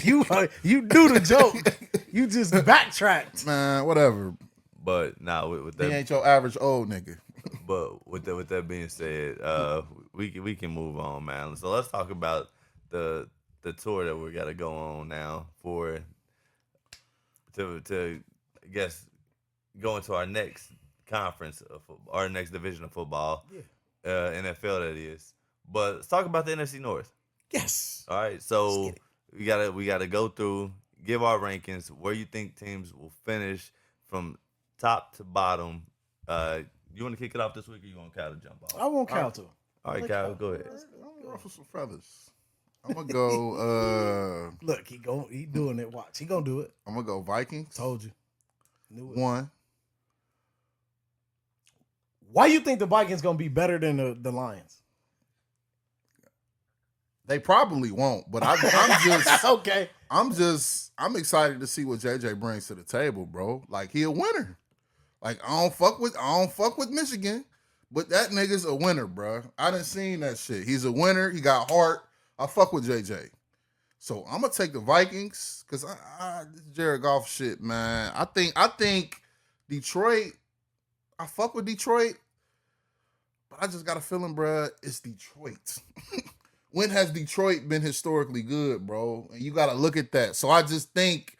You knew the joke. You just backtracked. Man, whatever. But now with that, he ain't your average old nigga. But with that being said, we can move on, man. So let's talk about the tour that we got to go on now to I guess go into our next conference of our next division of football, NFL that is. But let's talk about the NFC North. Yes. All right. So we gotta go through, give our rankings, where you think teams will finish from top to bottom. You want to kick it off this week, or you want Kyle to jump off? I want Kyle to. All right, Kyle, go ahead. I'm gonna ruffle some feathers. I'm gonna go. Look, he doing it. Watch, he gonna do it. I'm gonna go Vikings. Told you. Knew it. 1. Why you think the Vikings gonna be better than the Lions? They probably won't, but I'm just okay. I'm excited to see what JJ brings to the table, bro. Like, he a winner. Like, I don't fuck with Michigan, but that nigga's a winner, bro. I done seen that shit. He's a winner. He got heart. I fuck with JJ. So I'm gonna take the Vikings because this Jared Goff shit, man. I think Detroit. I fuck with Detroit, but I just got a feeling, bro. It's Detroit. When has Detroit been historically good, bro? And you got to look at that. So I just think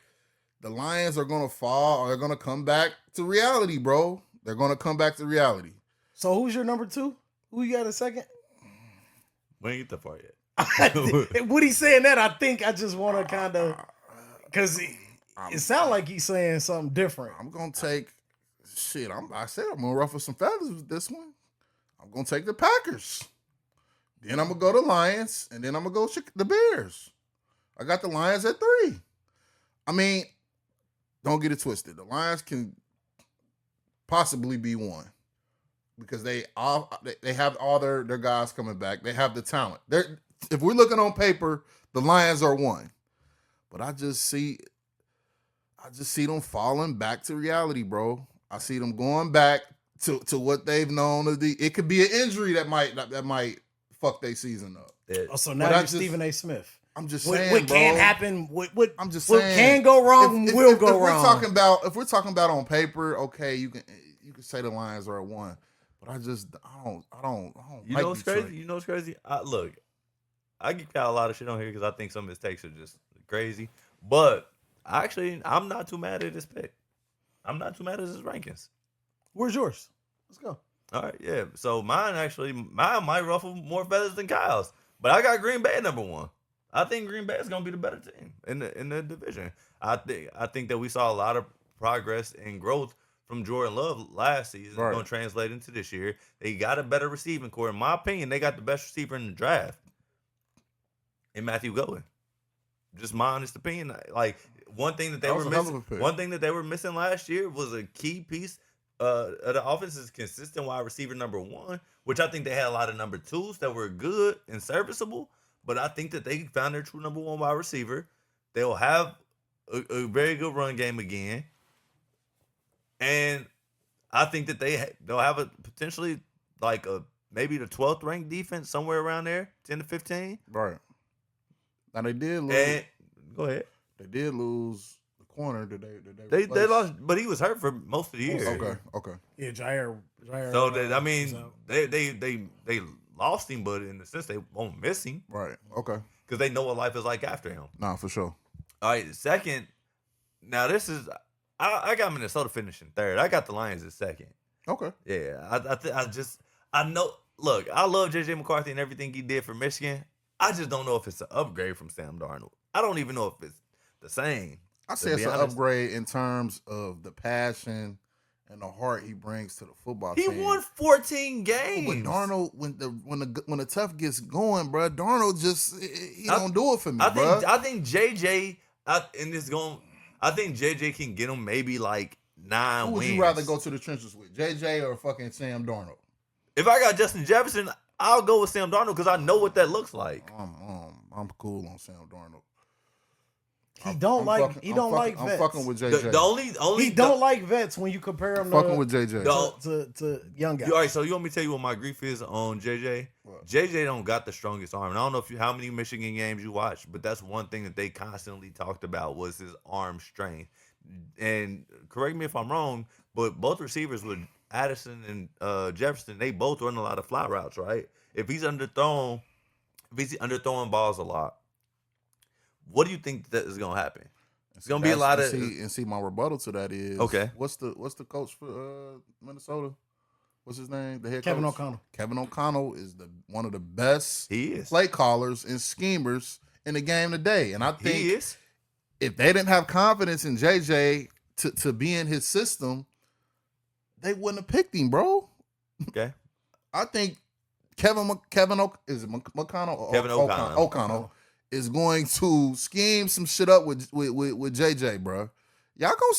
the Lions are going to fall or they're going to come back to reality, bro. They're going to come back to reality. So who's your number 2? Who you got a second? We ain't get that far yet. What he's saying that, I think I just want to kind of, because it sounds like he's saying something different. I'm going to take, shit, I said I'm gonna ruffle some feathers with this one. I'm gonna take the Packers. Then I'm gonna go to Lions, and then I'm gonna go the Bears. I got the Lions at 3. I mean, don't get it twisted. The Lions can possibly be 1 because they have all their guys coming back. They have the talent. If we're looking on paper, the Lions are 1. But I just see them falling back to reality, bro. I see them going back to what they've known. It could be an injury that might fuck their season up. Yeah. Oh, so now you're Stephen A. Smith. I'm just What saying, what bro. can happen? What I'm just what saying. can go wrong will go wrong. If we're talking about on paper, okay, you can say the Lions are at 1, but I don't. You know what's crazy? You know what's crazy? Look, I get out a lot of shit on here because I think some of his takes are just crazy. But I'm not too mad at his pick. I'm not too mad at his rankings. Where's yours? Let's go. All right, yeah. So mine might ruffle more feathers than Kyle's, but I got Green Bay at number 1. I think Green Bay is gonna be the better team in the division. I think that we saw a lot of progress and growth from Jordan Love last season. Right. It's gonna translate into this year. They got a better receiving core. In my opinion, they got the best receiver in the draft. In Matthew Gowan. Just my honest opinion. Like one thing that they were missing last year was a key piece of the offense is consistent wide receiver number 1, which I think they had a lot of number 2s that were good and serviceable. But I think that they found their true number 1 wide receiver. They'll have a very good run game again. And I think that they'll have a potentially like maybe the 12th ranked defense somewhere around there, 10 to 15. Right. Now they did lose. Go ahead. They did lose the corner. They lost, but he was hurt for most of the year. Okay. Yeah, Jair. So they lost him, but in the sense they won't miss him. Right. Okay. Because they know what life is like after him. Nah, for sure. All right. Second. Now this is I got Minnesota finishing 3rd. I got the Lions at 2nd. Okay. Yeah. I know. Look, I love JJ McCarthy and everything he did for Michigan. I just don't know if it's an upgrade from Sam Darnold. I don't even know if it's the same. I say it's an upgrade in terms of the passion and the heart he brings to the football team. He won 14 games. But Darnold, when the tough gets going, bro, Darnold just he don't do it for me, bro. I think JJ I think JJ can get him maybe like 9 wins. Who would you rather go to the trenches with, JJ or fucking Sam Darnold? If I got Justin Jefferson, I'll go with Sam Darnold because I know what that looks like. I'm cool on Sam Darnold. He don't like vets. I'm fucking with JJ. The only he don't like vets when you compare him fucking with JJ. to young guys. All right, so you want me to tell you what my grief is on JJ? What? JJ don't got the strongest arm. And I don't know how many Michigan games you watched, but that's one thing that they constantly talked about was his arm strength. And correct me if I'm wrong, but both receivers with Addison and Jefferson, they both run a lot of fly routes, right? If he's underthrowing balls a lot, what do you think that is gonna happen? It's gonna be a lot of see my rebuttal to that is okay. What's the coach for Minnesota? What's his name? The head Kevin coach? O'Connell. Kevin O'Connell is one of the best He is. play callers and schemers in the game today. And I think He is. if they didn't have confidence in JJ to be in his system, they wouldn't have picked him, bro. Okay. I think Kevin O'Connell is going to scheme some shit up with JJ, bro. Y'all gonna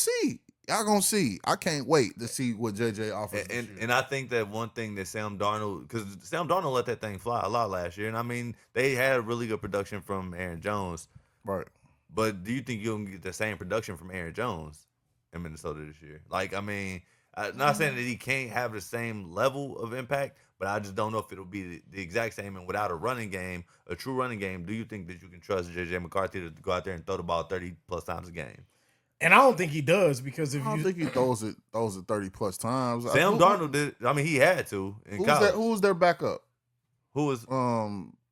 see. I can't wait to see what JJ offers. And I think that one thing that Sam Darnold, because Sam Darnold let that thing fly a lot last year, and I mean they had really good production from Aaron Jones, right? But do you think you'll get the same production from Aaron Jones in Minnesota this year? Like, I mean, I'm not saying that he can't have the same level of impact, but I just don't know if it'll be the exact same. And without a running game, a true running game, do you think that you can trust JJ McCarthy to go out there and throw the ball 30 plus times a game? And I don't think he does because I don't think he throws it 30 plus times. Sam Darnold did. I mean, he had to in college. Who was their backup? Who was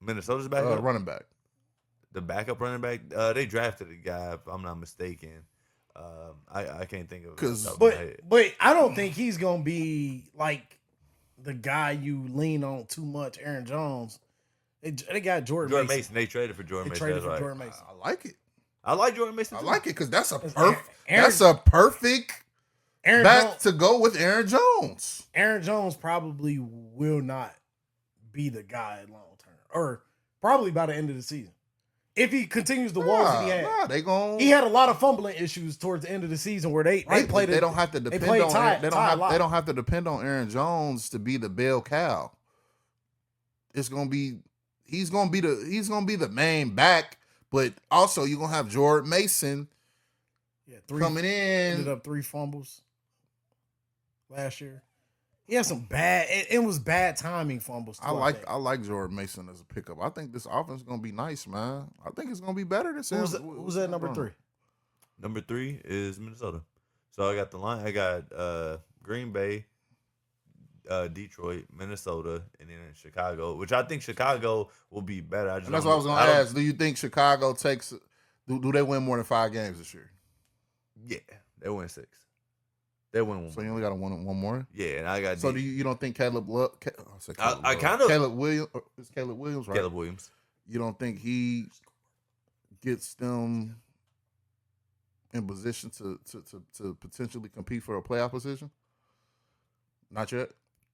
Minnesota's backup? Running back. The backup running back. They drafted a guy, if I'm not mistaken. I can't think of it. But I don't think he's gonna be like the guy you lean on too much. Aaron Jones. They got Jordan Mason. They traded for Jordan Mason. That's right. Jordan Mason. I like it. I like Jordan Mason. I like it because that's a perfect back to go with Aaron Jones. Aaron Jones probably will not be the guy long term, or probably by the end of the season. If he continues the woes that he had, he had a lot of fumbling issues towards the end of the season where they played. They don't have to depend on. They don't have to depend on Aaron Jones to be the bell cow. It's gonna be. He's gonna be the main back, but also you're gonna have Jordan Mason. Yeah, coming in. Ended up 3 fumbles last year. He had some bad. It was bad timing fumbles. Too, I like Jordan Mason as a pickup. I think this offense is gonna be nice, man. I think it's gonna be better this year. Who's that number 3? Number 3 is Minnesota. So I got the line. I got Green Bay, Detroit, Minnesota, and then Chicago. Which I think Chicago will be better. That's what I was gonna ask. Do you think Chicago takes? Do they win more than 5 games this year? Yeah, they win 6. They win 1. So you only got to win 1 more. Yeah, and I got. So do you don't think Caleb Williams? Caleb Williams, right? Caleb Williams. You don't think he gets them in position to potentially compete for a playoff position? Not yet.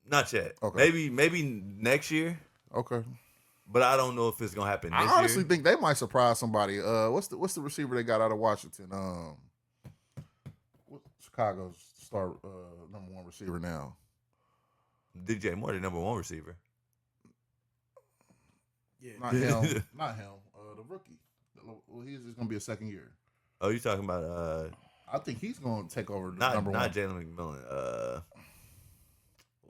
Not yet. Okay. Maybe next year. Okay. But I don't know if it's gonna happen this year. I honestly think they might surprise somebody. What's the receiver they got out of Washington? Chicago's star number 1 receiver now. DJ Moore, the number 1 receiver. Yeah, not him. Not him. The rookie. Well, he's just gonna be a second year. Oh, you talking about? I think he's gonna take over number 1. Not Jalen McMillan.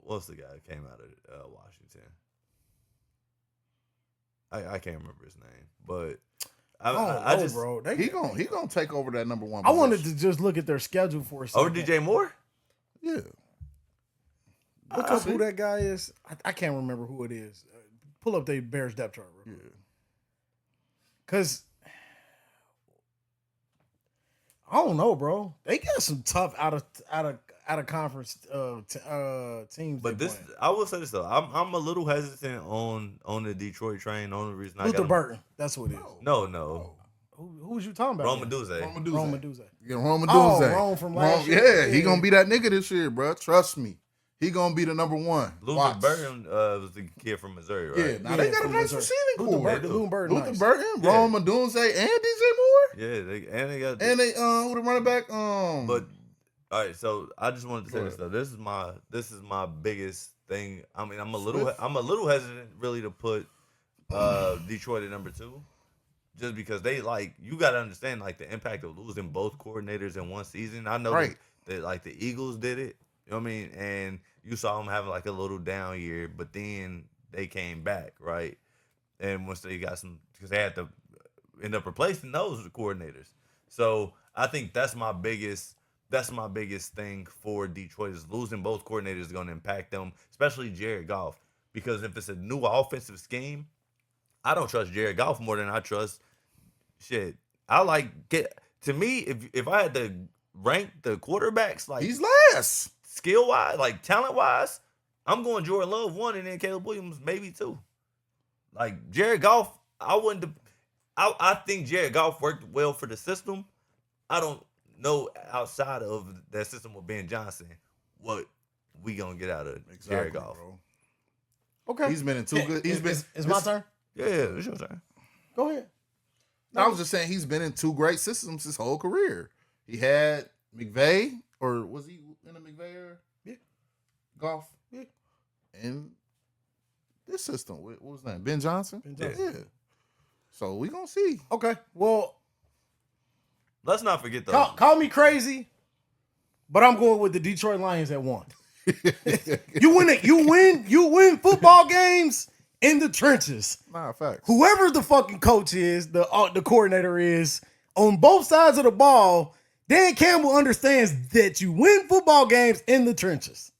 What's the guy that came out of Washington? I can't remember his name, but he gonna take over that number 1 position. I wanted to just look at their schedule for a second. Over DJ Moore? Yeah. Look up who that guy is. I can't remember who it is. Pull up the Bears depth chart. Yeah. Because I don't know, bro. They got some tough out of conference teams. But this, I will say this though, I'm a little hesitant on the Detroit train. The only reason Luther Burton, that's what it is. No. Who was you talking about? Rome Duzé. Yeah, Rome Duzé. Oh, Rome from last year. Yeah, he gonna be that nigga this year, bro. Trust me. He gonna be the number 1. Luther Burton was the kid from Missouri, right? Yeah, now they got a nice receiving core. Luther Burton, Rome Duzé, and DJ Moore. Yeah, they got who the running back? But all right, so I just wanted to say this though. This is my biggest thing. I mean, I'm a little hesitant really to put Detroit at number 2, just because you got to understand the impact of losing both coordinators in one season. I know that the Eagles did it. You know what I mean? And you saw them have a little down year, but then they came back, right? And once they got because they had to end up replacing those coordinators. So I think that's my biggest thing for Detroit is losing both coordinators is going to impact them, especially Jared Goff. Because if it's a new offensive scheme, I don't trust Jared Goff more than I trust shit. To me, if I had to rank the quarterbacks, he's last. Skill-wise, talent-wise, I'm going Jordan Love 1 and then Caleb Williams maybe 2. Jared Goff, I think Jared Goff worked well for the system. I don't know outside of that system with Ben Johnson what we gonna get out of Jared Goff. Bro. Okay. He's been in 2 good. It's my turn? Yeah, it's your turn. Go ahead. I was just saying he's been in 2 great systems his whole career. He had McVay, or was he in a McVay era? Yeah. Goff? Yeah. And this system, what was his name? Ben Johnson? Yeah. So we gonna see. Okay. Well, let's not forget though. Call me crazy, but I'm going with the Detroit Lions at 1. You win football games in the trenches. Nah, facts. Whoever the fucking coach is, the coordinator is, on both sides of the ball, Dan Campbell understands that you win football games in the trenches.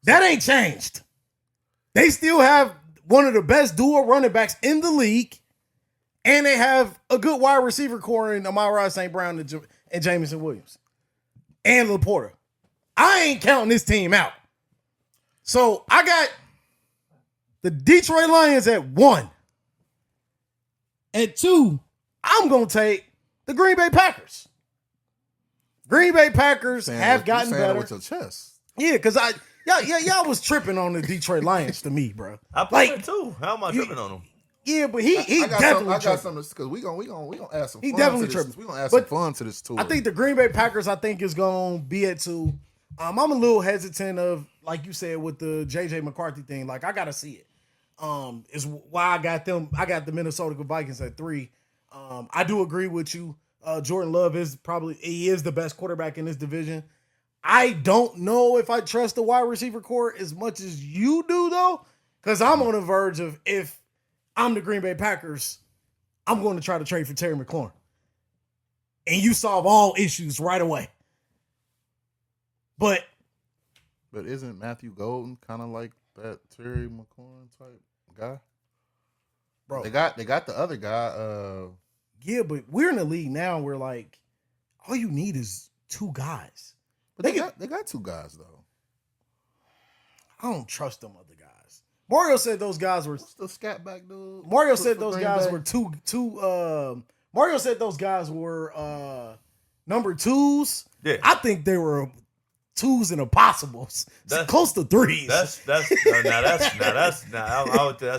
That ain't changed. They still have one of the best dual running backs in the league, and they have a good wide receiver core in Amon-Ra St. Brown and Jameson Williams and Laporta. I ain't counting this team out. So I got the Detroit Lions at 1. At 2, I'm going to take the Green Bay Packers. Green Bay Packers have You gotten saying better. it with your chest. Yeah, because y'all was tripping on the Detroit Lions to me, bro. I played it too. How am I tripping on them? Yeah, but he I definitely got tripping. something because we gonna add some. He fun definitely to this. tripping. We gonna add But some fun to this tour. I think the Green Bay Packers, is gonna be at 2. I'm a little hesitant of, like you said, with the JJ McCarthy thing. Like, I gotta see it. Is why I got them. I got the Minnesota Vikings at 3. I do agree with you. Jordan Love is the best quarterback in this division. I don't know if I trust the wide receiver core as much as you do, though, because I'm on the verge of, if I'm the Green Bay Packers, I'm going to try to trade for Terry McLaurin. And you solve all issues right away. But isn't Matthew Golden kind of like that Terry McLaurin type guy? bro, They got the other guy. yeah, but we're in a league now where, like, all you need is 2 guys. But they got 2 guys though. I don't trust them other guys. Mario said those guys were. What's the scat back dude? Mario said for those Green guys Bay? were two. Mario said those guys were number 2s. Yeah. I think they were 2s and impossibles. Close to 3s. That's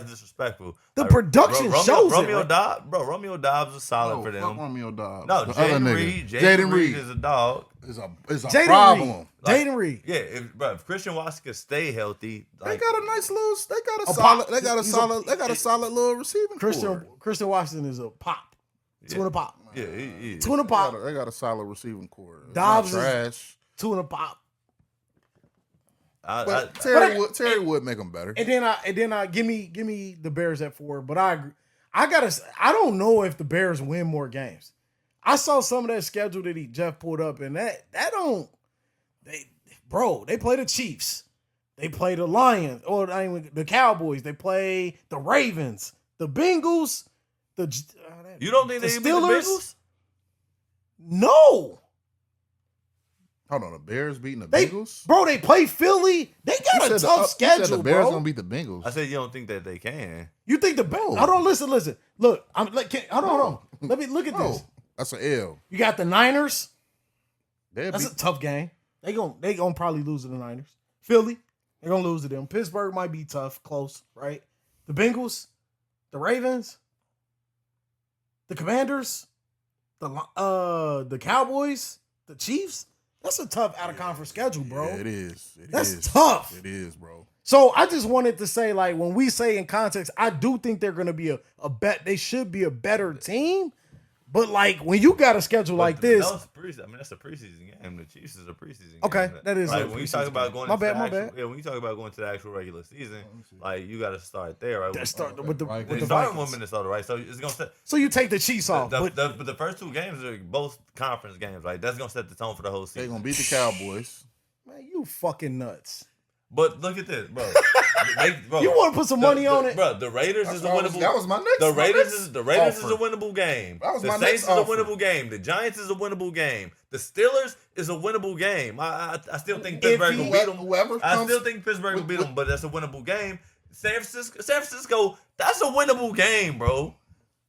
disrespectful. The production shows it, Romeo right? Dobbs, bro. Romeo Dobbs is solid Oh, for fuck them. Romeo Dobbs. No, The other Jaden nigga. Reed. Jaden Jaden Reed Reed is a dog. is a Jaden problem. Reed. Jaden Reed. Yeah, if Christian Watson could stay healthy, They like, got a nice little. They got a A solid. pop. They got a He's solid. They got a solid little receiving core. Christian Washington is a pop. 2 and a pop. yeah, he 2 and a pop. They got a solid receiving core. It's Dobbs not is- trash. 2 and a pop. But but Terry would make them better. And then I give me the Bears at 4. But I don't know if the Bears win more games. I saw some of that schedule that Jeff pulled up, and they play the Chiefs, they play the Lions, or the Cowboys, they play the Ravens, the Bengals, you don't think the they beat the Steelers? Bengals? No. Hold on, the Bears beating the They Bengals. Bro, they play Philly. They got a tough You schedule, said the Bears bro. gonna beat the Bengals. I said you don't think that they can. You think the Bears? Hold on, listen. Look, hold on. Let me look at No, this. that's an L. You got the Niners. They'll That's beat- a tough game. They gonna probably lose to the Niners. Philly, they're gonna lose to them. Pittsburgh might be tough, close, right? The Bengals, the Ravens, the Commanders, the Cowboys, the Chiefs. That's a tough out of conference schedule, bro. Yeah, it is. That's tough. It is, bro. So I just wanted to say, like, when we say in context, I do think they're gonna be a bet. They should be a better team. But, like, when you got a schedule like this, that's a preseason game. The Chiefs is a preseason game. Okay, that is like a when you preseason talk about game. going. My into bad, the my actual, bad. Yeah, when you talk about going to the actual regular season, like you got to start there, right? let's start with the Vikings. We with the starting with Vikings. Minnesota, right? So it's gonna set. So you take the Chiefs off, But but the first 2 games are both conference games, right? That's gonna set the tone for the whole They season. gonna beat the Cowboys. man, you fucking nuts. But look at this, bro. Bro, You want to put some money on it? bro? The Raiders is a winnable. That was my next. The my Raiders next is a offer. winnable game. That was The my Saints next is a offer. winnable game. The Giants is a winnable game. The Steelers is a winnable game. I still think If Pittsburgh he- will beat them. Whoever I comes- still think Pittsburgh will beat them, but that's a winnable game. San Francisco, that's a winnable game, bro.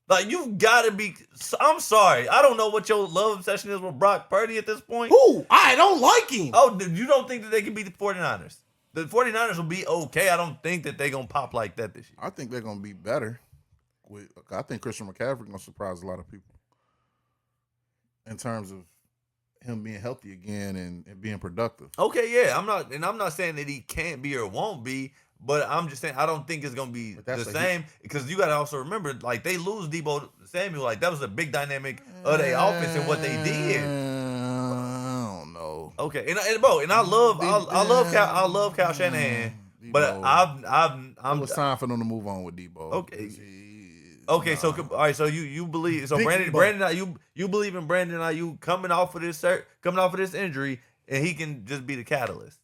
Like, you gotta be. I'm sorry, I don't know what your love obsession is with Brock Purdy at this point. Who? I don't like him. Oh, you don't think that they can beat the 49ers? The 49ers will be okay. I don't think that they're going to pop like that this year. I think they're gonna be better. I think Christian McCaffrey gonna surprise a lot of people in terms of him being healthy again and being productive. Okay, yeah. I'm not saying that he can't be or won't be, but I'm just saying I don't think it's going to be the same because you got to also remember, like, they lose Debo Samuel. Like, that was a big dynamic of their offense and what they did. I don't know. Okay, and I love Kyle Shanahan, but Debo. I'm It was time for them to move on with Debo. Okay. Okay, so all right, so you believe so Big Brandon you believe in Brandon Ayuk coming off of this injury and he can just be the catalyst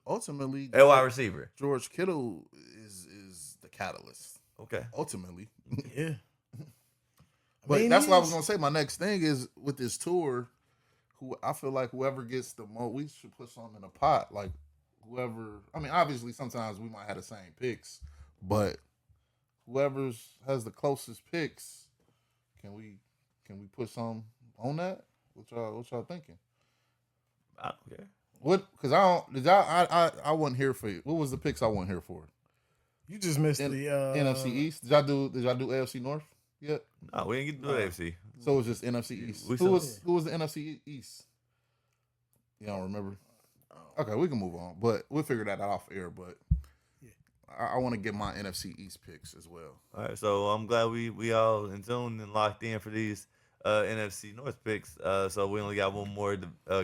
Ultimately, at wide receiver. George Kittle is the catalyst. Okay. Ultimately, Yeah. but mean, that's he what I was is. gonna say. My next thing is with this tour, who I feel like whoever gets the most, we should put something in a pot. Like whoever. I mean, obviously, sometimes we might have the same picks, but whoever's has the closest picks, can we put some on that? What y'all thinking? I don't care. What? Because I don't. Did y'all? I wasn't here for you. What was the picks I wasn't here for? You just missed the NFC East. Did y'all do AFC North yet? No, we didn't get to do AFC. So it was just NFC East. We Who still- was the NFC East? You don't remember? Okay, we can move on, but we'll figure that out off air. But I want to get my NFC East picks as well. All right, so I'm glad we all in tune and locked in for these NFC North picks. So we only got one more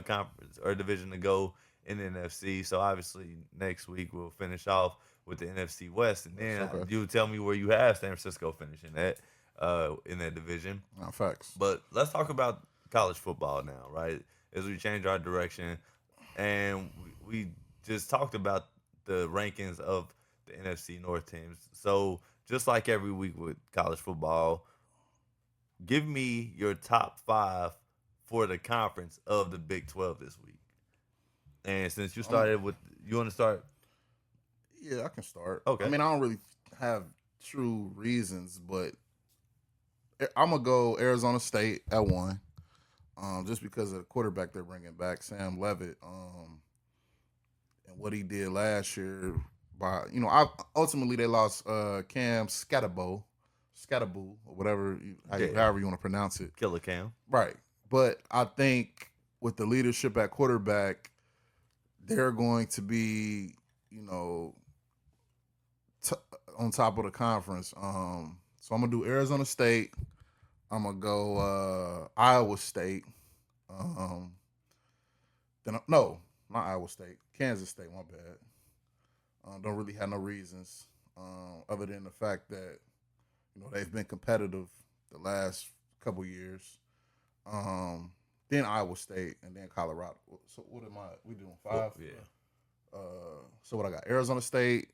conference or division to go in the NFC. So obviously next week we'll finish off with the NFC West, and then Okay. you tell me where you have San Francisco finishing at in that division. Facts. But let's talk about college football now, right? As we change our direction, and we just talked about the rankings of the NFC North teams. So just like every week with college football, give me your top 5 for the conference of the Big 12 this week. And since you started with, you want to start? Yeah, I can start. Okay. I mean, I don't really have true reasons, but I'm gonna go Arizona State at 1, just because of the quarterback they're bringing back, Sam Levitt, and what he did last year. By ultimately they lost Cam Scatterbo, or whatever, however you want to pronounce it. Killer Cam. Right. But I think with the leadership at quarterback, they're going to be, on top of the conference. So I'm going to do Arizona State. I'm going to go Iowa State. No, not Iowa State. Kansas State, my bad. Don't really have no reasons other than the fact that, they've been competitive the last couple years. Then Iowa State, and then Colorado. So what am I? We doing 5? Yeah. So what I got? Arizona State,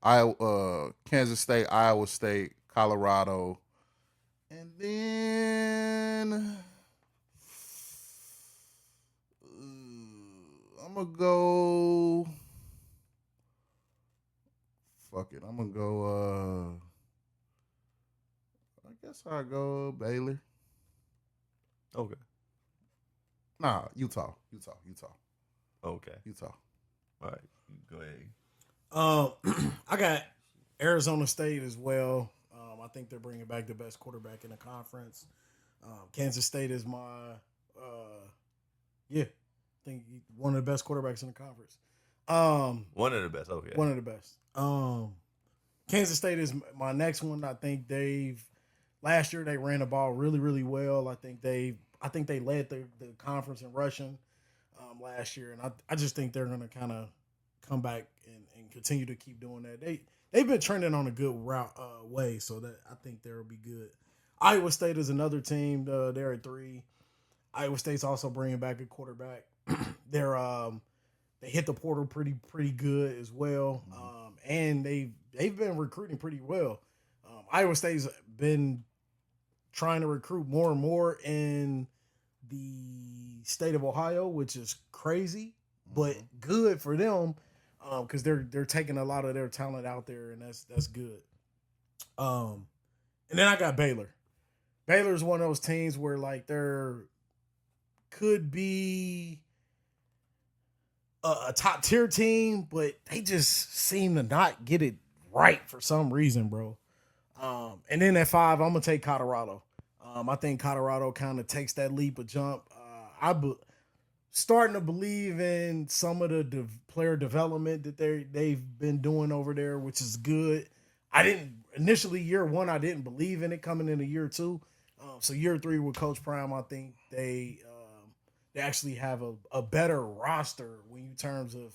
Kansas State, Iowa State, Colorado, and then I'm gonna go. Fuck it. I'm gonna go. I guess I'll go Baylor. Okay. Nah, Utah. Okay. Utah. All right. Go ahead. I got Arizona State as well. I think they're bringing back the best quarterback in the conference. Kansas State is my, I think one of the best quarterbacks in the conference. One of the best. Okay. One of the best. Kansas State is my next one. I think last year they ran the ball really, really well. I think they led the conference in rushing last year, and I just think they're going to kind of come back and continue to keep doing that. They've been trending on a good way, so that I think they'll be good. Iowa State is another team. They're at 3. Iowa State's also bringing back a quarterback. They hit the portal pretty good as well, and they've been recruiting pretty well. Iowa State's been trying to recruit more and more in the state of Ohio, which is crazy, but good for them because they're taking a lot of their talent out there, and that's good. And then I got Baylor. Baylor's one of those teams where like there could be a top tier team, but they just seem to not get it right for some reason, bro. And then at 5, I'm gonna take Colorado. I think Colorado kind of takes that leap of jump. Starting to believe in some of the player development that they've been doing over there, which is good. I didn't initially year 1, I didn't believe in it coming into year 2. So year 3 with Coach Prime, I think they actually have a better roster when you terms of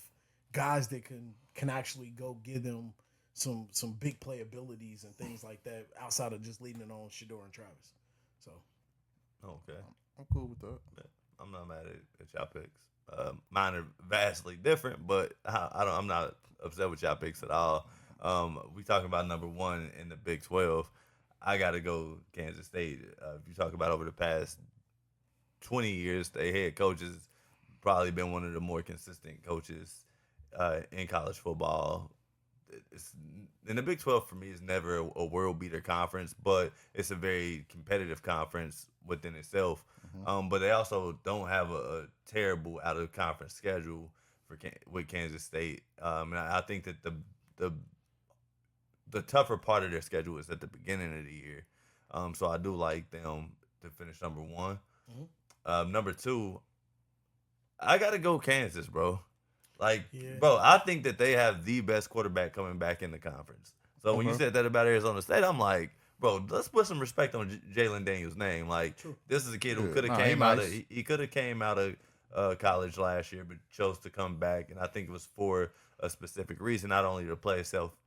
guys that can actually go give them some big play abilities and things like that outside of just leading it on Shador and Travis. So, Okay. I'm cool with that. I'm not mad at y'all picks. Mine are vastly different, but I'm not upset with y'all picks at all. We talking about number 1 in the Big 12. I got to go Kansas State. If you talk about over the past 20 years, their head coach has probably been one of the more consistent coaches in college football. it's and the Big 12 for me is never a world beater conference, but it's a very competitive conference within itself. But they also don't have a terrible out of conference schedule with Kansas State. And I think that the tougher part of their schedule is at the beginning of the year. So I do like them to finish number one. Number two, I gotta go Kansas, bro. Like, bro, I think that they have the best quarterback coming back in the conference. So when you said that about Arizona State, I'm like, bro, let's put some respect on Jalen Daniels' name. Like, this is a kid who could have came out of he could have came out of college last year, but chose to come back, and I think it was for a specific reason, not only to play himself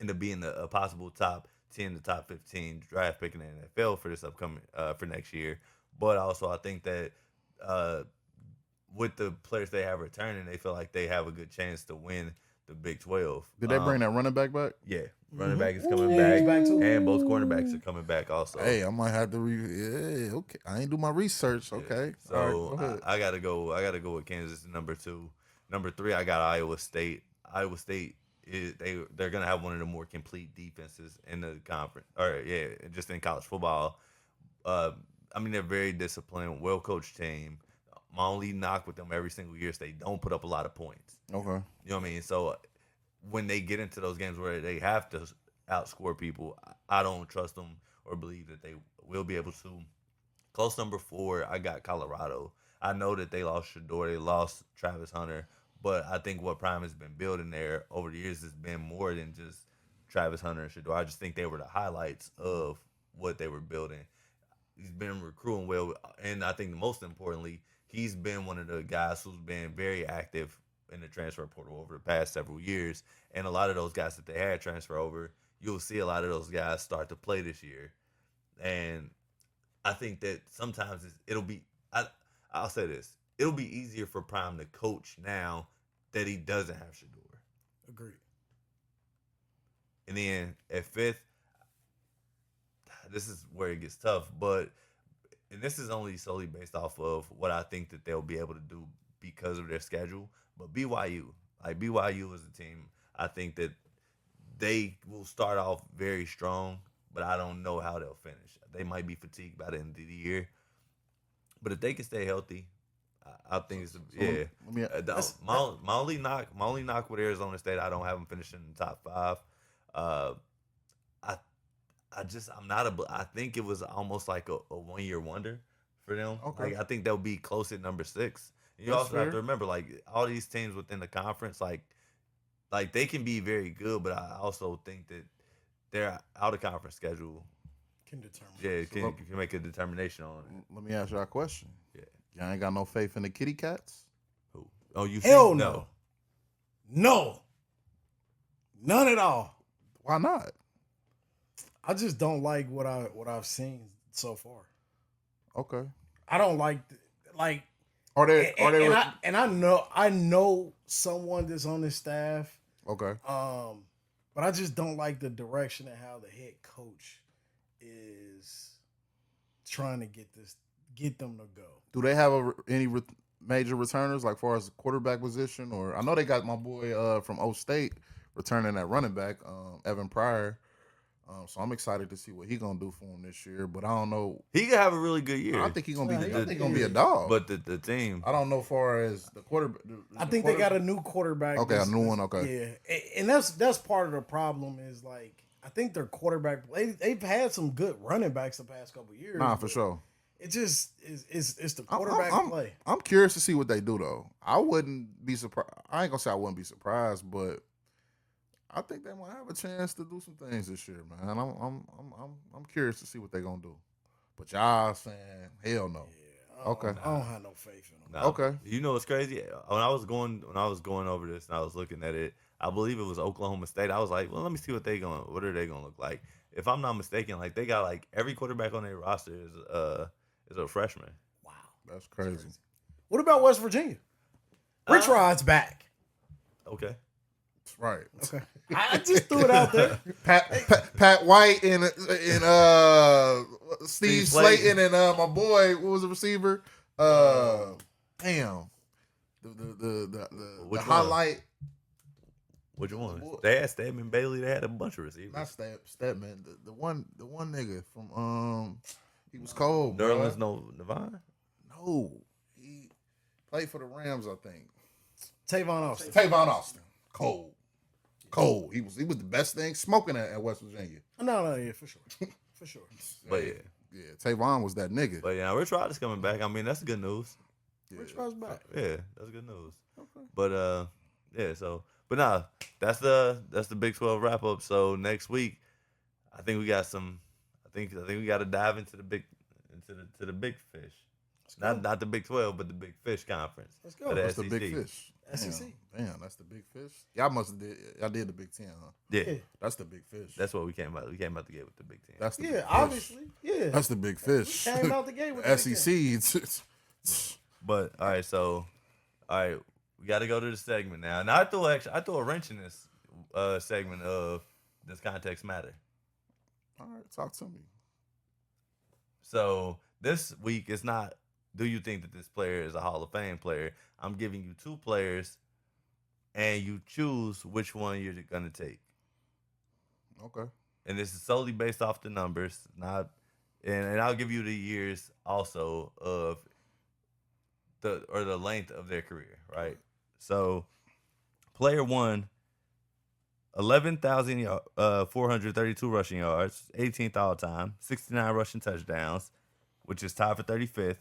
into being a possible top 10 to top 15 draft pick in the NFL for this upcoming for next year, but also I think that with the players they have returning, they feel like they have a good chance to win the Big 12. Did they bring that running back back? Yeah, running back is coming back, and both cornerbacks are coming back also. Hey, I might have to. Okay, I ain't do my research. Okay, so right, I gotta go. I gotta go with Kansas number 2. Number 3, I got Iowa State. Iowa State they're gonna have one of the more complete defenses in the conference, or just in college football. I mean, they're very disciplined, well coached team. My only knock with them every single year is they don't put up a lot of points. Okay. You know what I mean? So when they get into those games where they have to outscore people, I don't trust them or believe that they will be able to. Close number 4, I got Colorado. I know that they lost Shador, they lost Travis Hunter, but I think what Prime has been building there over the years has been more than just Travis Hunter and Shador. I just think they were the highlights of what they were building. He's been recruiting well, and I think most importantly, he's been one of the guys who's been very active in the transfer portal over the past several years. And a lot of those guys that they had transfer over, you'll see a lot of those guys start to play this year. And I think that sometimes I'll say this, it'll be easier for Prime to coach now that he doesn't have Shador. Agreed. And then at 5th, this is where it gets tough, and this is only solely based off of what I think that they'll be able to do because of their schedule. But BYU is a team, I think that they will start off very strong, but I don't know how they'll finish. They might be fatigued by the end of the year. But if they can stay healthy, I think it's my only knock with Arizona State, I don't have them finishing in the top 5. I think it was almost like a 1-year wonder for them. Okay. Like, I think they'll be close at number 6. You also have to remember, like, all these teams within the conference, like they can be very good, but I also think that their out of conference schedule can determine. Yeah, can make a determination on it. Let me ask y'all a question. Yeah. Y'all ain't got no faith in the kitty cats? Who? Oh, you Hell think? no. No. None at all. Why not? I just don't like what I've seen so far. Okay. I don't like I know someone that's on this staff. Okay. But I just don't like the direction and how the head coach is trying to get them to go. Do they have any major returners, like far as the quarterback position? Or I know they got my boy from O State returning at running back, Evan Pryor. So I'm excited to see what he's gonna do for him this year. But I don't know. He could have a really good year. I think he's gonna be. I think gonna be a dog. But the team, I don't know. Far as the quarterback, I think they got a new quarterback. Okay, a new one. Okay, yeah, and that's part of the problem. Is like I think their quarterback. They've had some good running backs the past couple of years. Nah, for sure. It just is the quarterback play. I'm curious to see what they do though. I wouldn't be surprised. I ain't gonna say I wouldn't be surprised, but I think they might have a chance to do some things this year, man. I'm curious to see what they're gonna do. But y'all saying hell no. Yeah, I don't have no faith in them. Nah, okay. You know what's crazy? When I was going over this and I was looking at it, I believe it was Oklahoma State. I was like, well, let me see what are they gonna look like. If I'm not mistaken, like they got like every quarterback on their roster is a freshman. Wow, That's crazy. What about West Virginia? Rich Rod's back. Okay. Right. Okay. I just threw it out there. Pat White and Steve Slayton and my boy, what was the receiver? Damn. The highlight. Which one? Boy. They had Stedman Bailey. They had a bunch of receivers. Not Stedman. The one nigga from he was cold. Nerlens bro. Navine? No, he played for the Rams, I think. Tavon Austin. Tavon Austin. Cold. He was the best thing smoking at West Virginia. No, yeah, for sure. For sure. But yeah. Yeah, Tavon was that nigga. But yeah, Rich Rod is coming back. I mean, that's good news. Yeah. Rich Rod's back. Yeah, that's good news. Okay. But yeah. So, but nah, that's the Big 12 wrap up. So next week, I think we got some. I think we got to dive into the big fish. Not the Big 12, but the Big Fish Conference. Let's go. That's SEC. the big fish. SEC. Damn, that's the big fish. Y'all did the Big 10, huh? Yeah. That's the big fish. That's what we came out. We came out the gate with the Big 10. That's the big Yeah, fish. obviously. Yeah. That's the big fish. Came out the gate with the SEC. But all right, so we got to go to the segment now. Now I throw a wrench in this segment of Does Context Matter? All right, talk to me. So this week it's not. Do you think that this player is a Hall of Fame player? I'm giving you two players, and you choose which one you're gonna take. Okay. And this is solely based off the numbers, not. And I'll give you the years also of the length of their career, right? So, player 1, 11,432 rushing yards, 18th all time, 69 rushing touchdowns, which is tied for 35th,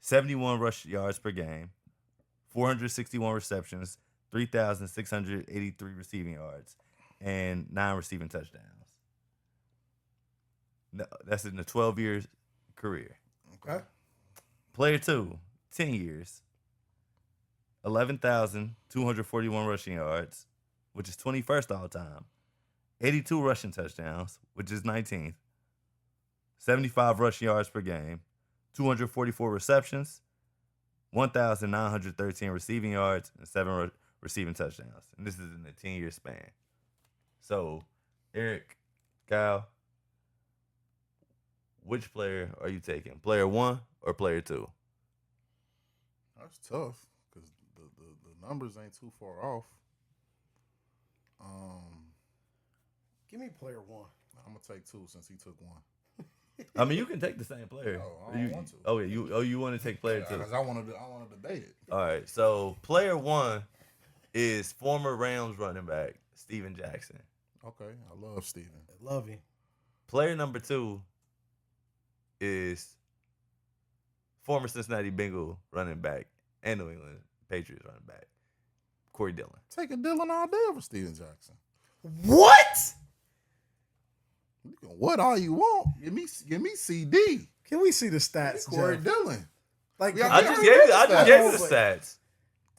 71 rush yards per game, 461 receptions, 3,683 receiving yards, and 9 receiving touchdowns. No, that's in the 12 years career. Okay. Player 2, 10 years, 11,241 rushing yards, which is 21st all time, 82 rushing touchdowns, which is 19th, 75 rushing yards per game, 244 receptions, 1,913 receiving yards, and 7 receiving touchdowns. And this is in a 10-year span. So, Eric, Kyle, which player are you taking? Player 1 or player 2? That's tough because the numbers ain't too far off. Give me player 1. I'm gonna take 2 since he took 1. I mean, you can take the same player. No, I don't want to. Oh, yeah, you want to take player 2? Because I want to debate it. All right, so player 1 is former Rams running back Steven Jackson. Okay, I love Steven. I love him. Player number 2 is former Cincinnati Bengal running back and New England Patriots running back Corey Dillon. Taking Dillon all day over Steven Jackson. What? What all you want? Give me CD. Can we see the stats, Corey Jeff? Dillon. Like, Yeah, I just gave you the stats.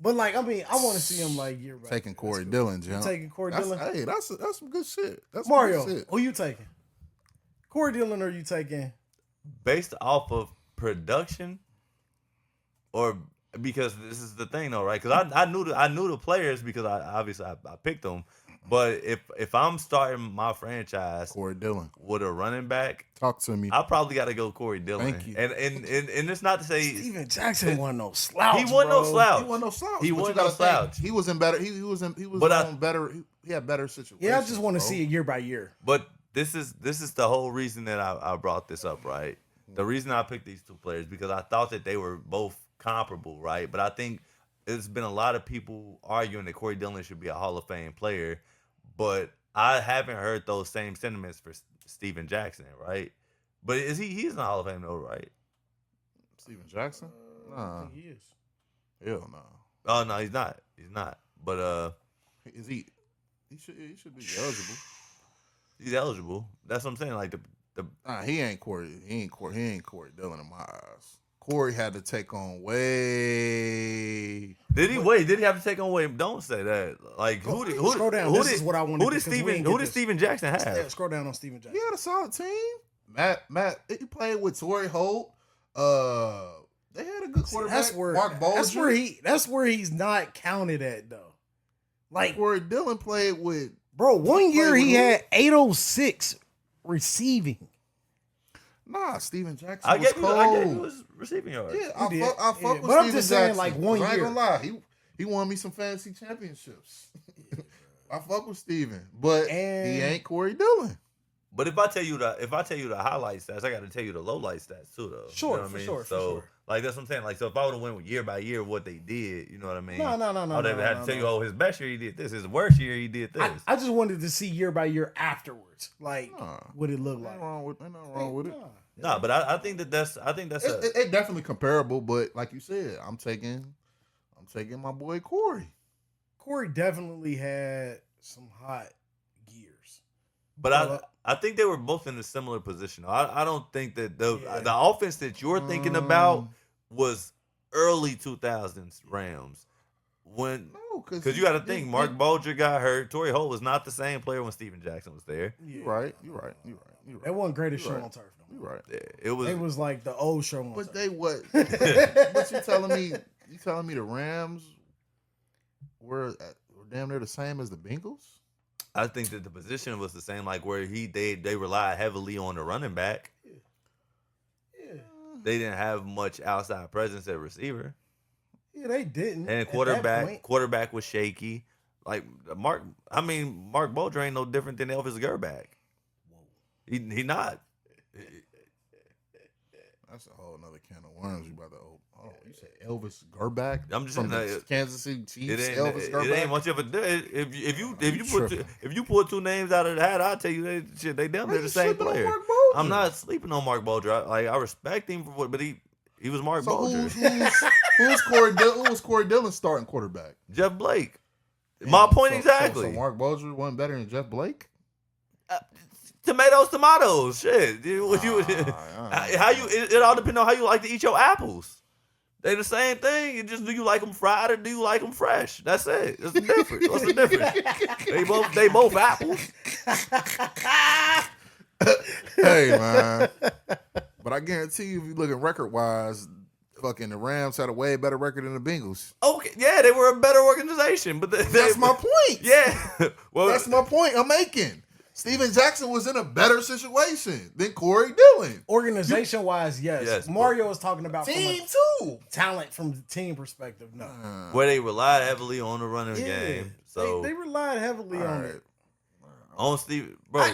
But like, I mean, I want to see him like year by Taking year. Corey That's Dillon, cool. Jim. You taking Corey Dillon? Hey, that's some good shit. That's Mario, some good shit. who you taking? Corey Dillon, or you taking? Based off of production, or because this is the thing though, right? Because I knew the players because I picked them. But if I'm starting my franchise Corey Dillon with a running back, talk to me. I probably got to go Corey Dillon. Thank you. And it's not to say Steven Jackson wasn't no slouch. he wasn't no slouch. He wasn't no slouch. He but wasn't you no gotta think, slouch. He was in better. He was But on better. He had better situations. Yeah, I just want to bro. see it year by year. But this is the whole reason that I brought this up, right? The reason I picked these two players because I thought that they were both comparable, right? But I think there's been a lot of people arguing that Corey Dillon should be a Hall of Fame player, but I haven't heard those same sentiments for Steven Jackson, right? But he's in the Hall of Fame though, right? Steven Jackson? I Nah, think he is. hell no. Oh no, he's not. He's not. But Is he? He should be eligible. he's eligible. That's what I'm saying. Like the Nah, he ain't Corey Dillon in my eyes. Corey had to take on way. Did he have to take on Wade? Don't say that. Like who Scroll down. Who This did, is what I wanted Who to did do, 'cause we Steven ain't Who get did this. Steven Jackson have? Yeah, scroll down on Steven He Jackson. had a solid team. Matt, he played with Torrey Holt. They had a good quarterback. That's where Mark Bolger. That's where he's not counted at though. Like, Corey Dillon played with. bro, one year with he who? had 806 receiving. Nah, Steven Jackson I was gave cold. you his receiving yards. Yeah, You did. I fuck Yeah, with but I'm Steven just saying, Jackson. like, one I ain't year. gonna lie, he won me some fantasy championships. I fuck with Steven, but And- he ain't Corey Dillon. But if I tell you the highlight stats, I got to tell you the low light stats too, though. Sure, you know what for I mean? sure, for So, sure. like that's what I'm saying. Like, so if I would have went year by year what they did, you know what I mean? No. I would have had to no, tell you, no. oh, his best year he did this, his worst year he did this. I just wanted to see year by year afterwards, like what it looked like. Ain't nothing wrong with it. Nah, but I think that's It definitely comparable, but like you said, I'm taking my boy Corey. Corey definitely had some hot gears. But I think they were both in a similar position. I don't think that the offense that you're thinking about was early 2000s Rams. Because you got to think, Mark Bulger got hurt. Torrey Holt was not the same player when Steven Jackson was there. You're right. That wasn't greatest show right. on turf. You're right. It was. It was like the old show on But turf. they what? But you telling me? You telling me the Rams were damn near the same as the Bengals? I think that the position was the same, like where they relied heavily on the running back. Yeah. They didn't have much outside presence at receiver, Yeah, they didn't. and at that point. quarterback was shaky. Like Mark Bulger ain't no different than Elvis Gerback. He not. That's a whole nother can of worms you about to open. Oh, you said Elvis Gerback? I'm just from saying, the Kansas City Chiefs. It Elvis Gerback. ain't much of a if you pull two names out of the hat, I'll tell you they damn near the same player. I'm not sleeping on Mark Bulger. I respect him for what, but he was Mark Bulger. Who's Corey Dillon? Who was Corey Dillon starting quarterback? Jeff Blake. My point So exactly. Mark Bulger wasn't better than Jeff Blake? Tomatoes. Shit. It all depends on how you like to eat your apples. They the same thing. It just, do you like them fried or do you like them fresh? That's it. That's the difference. What's the difference? They both apples. Hey, man. But I guarantee you, if you look at record wise, fucking the Rams had a way better record than the Bengals. Okay, yeah, they were a better organization, but That's my point. Yeah, well, That's my point I'm making. Steven Jackson was in a better situation than Corey Dillon. Organization wise, yes. Mario was talking about Team from too. talent from the team perspective. No, where they relied heavily on the running game. So they relied heavily on it. On Steve, bro.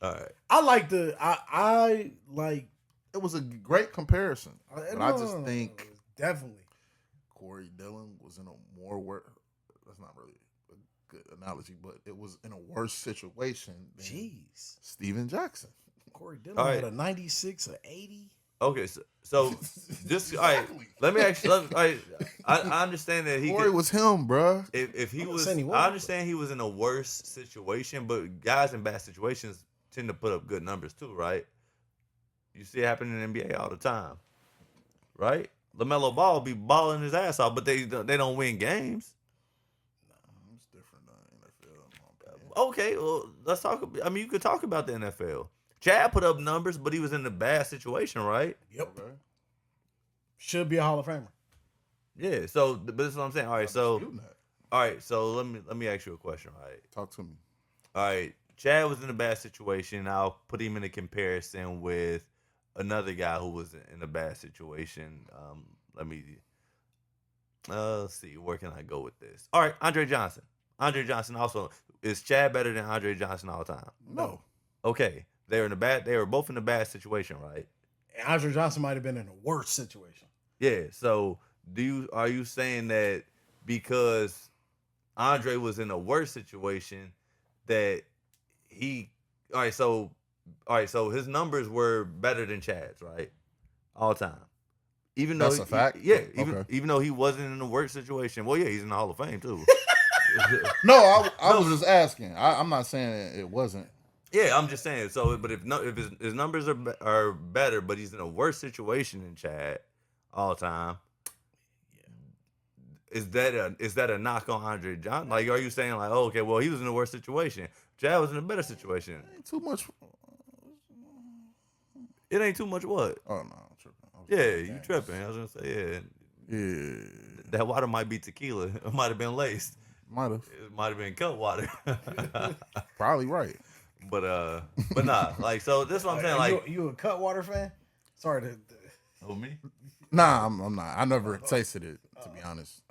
All right. I like I like. It was a great comparison. But I just think definitely Corey Dillon was in a more that's not really a good analogy, but it was in a worse situation than Steven Jackson. Corey Dillon had a 96, a 80. Okay, so just all right. Let me actually. I understand that Corey was him, bro. If he was, I understand he was in a worse situation, but guys in bad situations tend to put up good numbers too, right? You see it happen in the NBA all the time, right? LaMelo Ball be balling his ass off, but they don't win games. No, it's different than NFL. Okay, well, let's talk. I mean, you could talk about the NFL. Chad put up numbers, but he was in a bad situation, right? Yep. Okay. Should be a Hall of Famer. Yeah. So, but this is what I'm saying. All right. So, let me ask you a question. Right. Talk to me. All right. Chad was in a bad situation. I'll put him in a comparison with another guy who was in a bad situation. Let's see. Where can I go with this? All right. Andre Johnson. Andre Johnson also. Is Chad better than Andre Johnson all the time? No. Okay. They were both in a bad situation, right? And Andre Johnson might have been in a worse situation. Yeah. So are you saying that because Andre was in a worse situation that so his numbers were better than Chad's, right? All time. Even though that's a fact? Even though he wasn't in a worse situation. Well, yeah, he's in the Hall of Fame too. No, I was just asking. I'm not saying it wasn't. Yeah, I'm just saying. So, but if his numbers are better, but he's in a worse situation than Chad all time, is that a knock on Andre Johnson? Like, are you saying like, oh, okay, well, he was in a worse situation, Chad was in a better situation? Ain't too much. It ain't too much what? Oh no, I'm tripping. You tripping? I was gonna say yeah. That water might be tequila. It might have been laced. It might have been cut water. Probably right. But nah, like, so this is what I'm saying. Like, you a Cutwater fan? Sorry to. Oh, me? Nah, I'm not. I never tasted it, to be honest.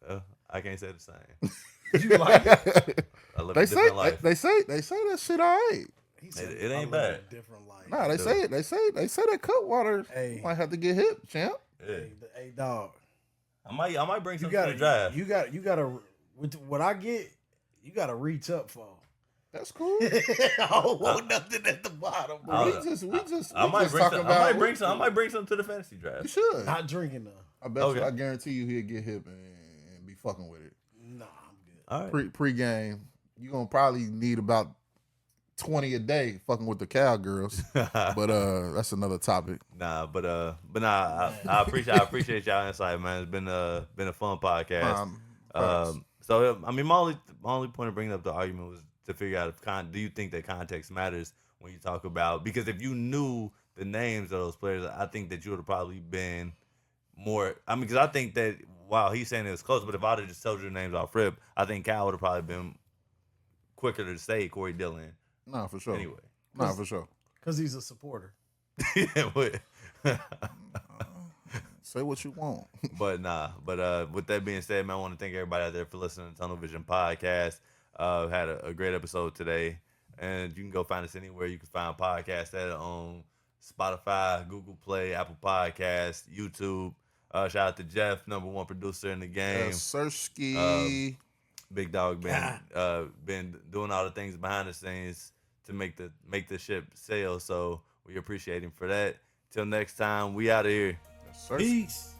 Okay. I can't say the same. You like it? I live They a say different life. they say that shit all right. He It ain't "I live bad. a different life. Nah, they say it. They say that Cutwater Hey. might have to get hit, champ. Yeah. Hey, dog. I might bring You some got to the drive. You got with what I get. You got to reach up for. That's cool. I don't want nothing at the bottom, bro. we just I might bring talking some. about. I might bring some to the fantasy You draft. should. Not drinking though. I bet Okay. you. I guarantee you he'll get hit and be fucking with it. Nah, I'm good. All right. Pre-game, you gonna probably need about 20 a day fucking with the cowgirls. But that's another topic. Nah, I appreciate y'all insight, man. It's been a fun podcast. Facts. So I mean, my only point of bringing up the argument was to figure out if do you think that context matters when you talk about, because if you knew the names of those players, I think that you would have probably been more. I mean, because I think that wow, he's saying it was close, but if I'd have just told you the names off rip, I think Cal would have probably been quicker to say Corey Dillon. Nah, for sure. Anyway, Nah, for sure. Because he's a supporter. yeah, but. Say what you want. But with that being said, man, I want to thank everybody out there for listening to Tunnel Vision Podcast. Had a great episode today, and you can go find us anywhere you can find podcasts at on Spotify, Google Play, Apple Podcasts, YouTube. Shout out to Jeff, #1 producer in the game. Sersky. Big Dog been doing all the things behind the scenes to make the ship sail. So we appreciate him for that. Till next time, we out of here. Sersky. Peace.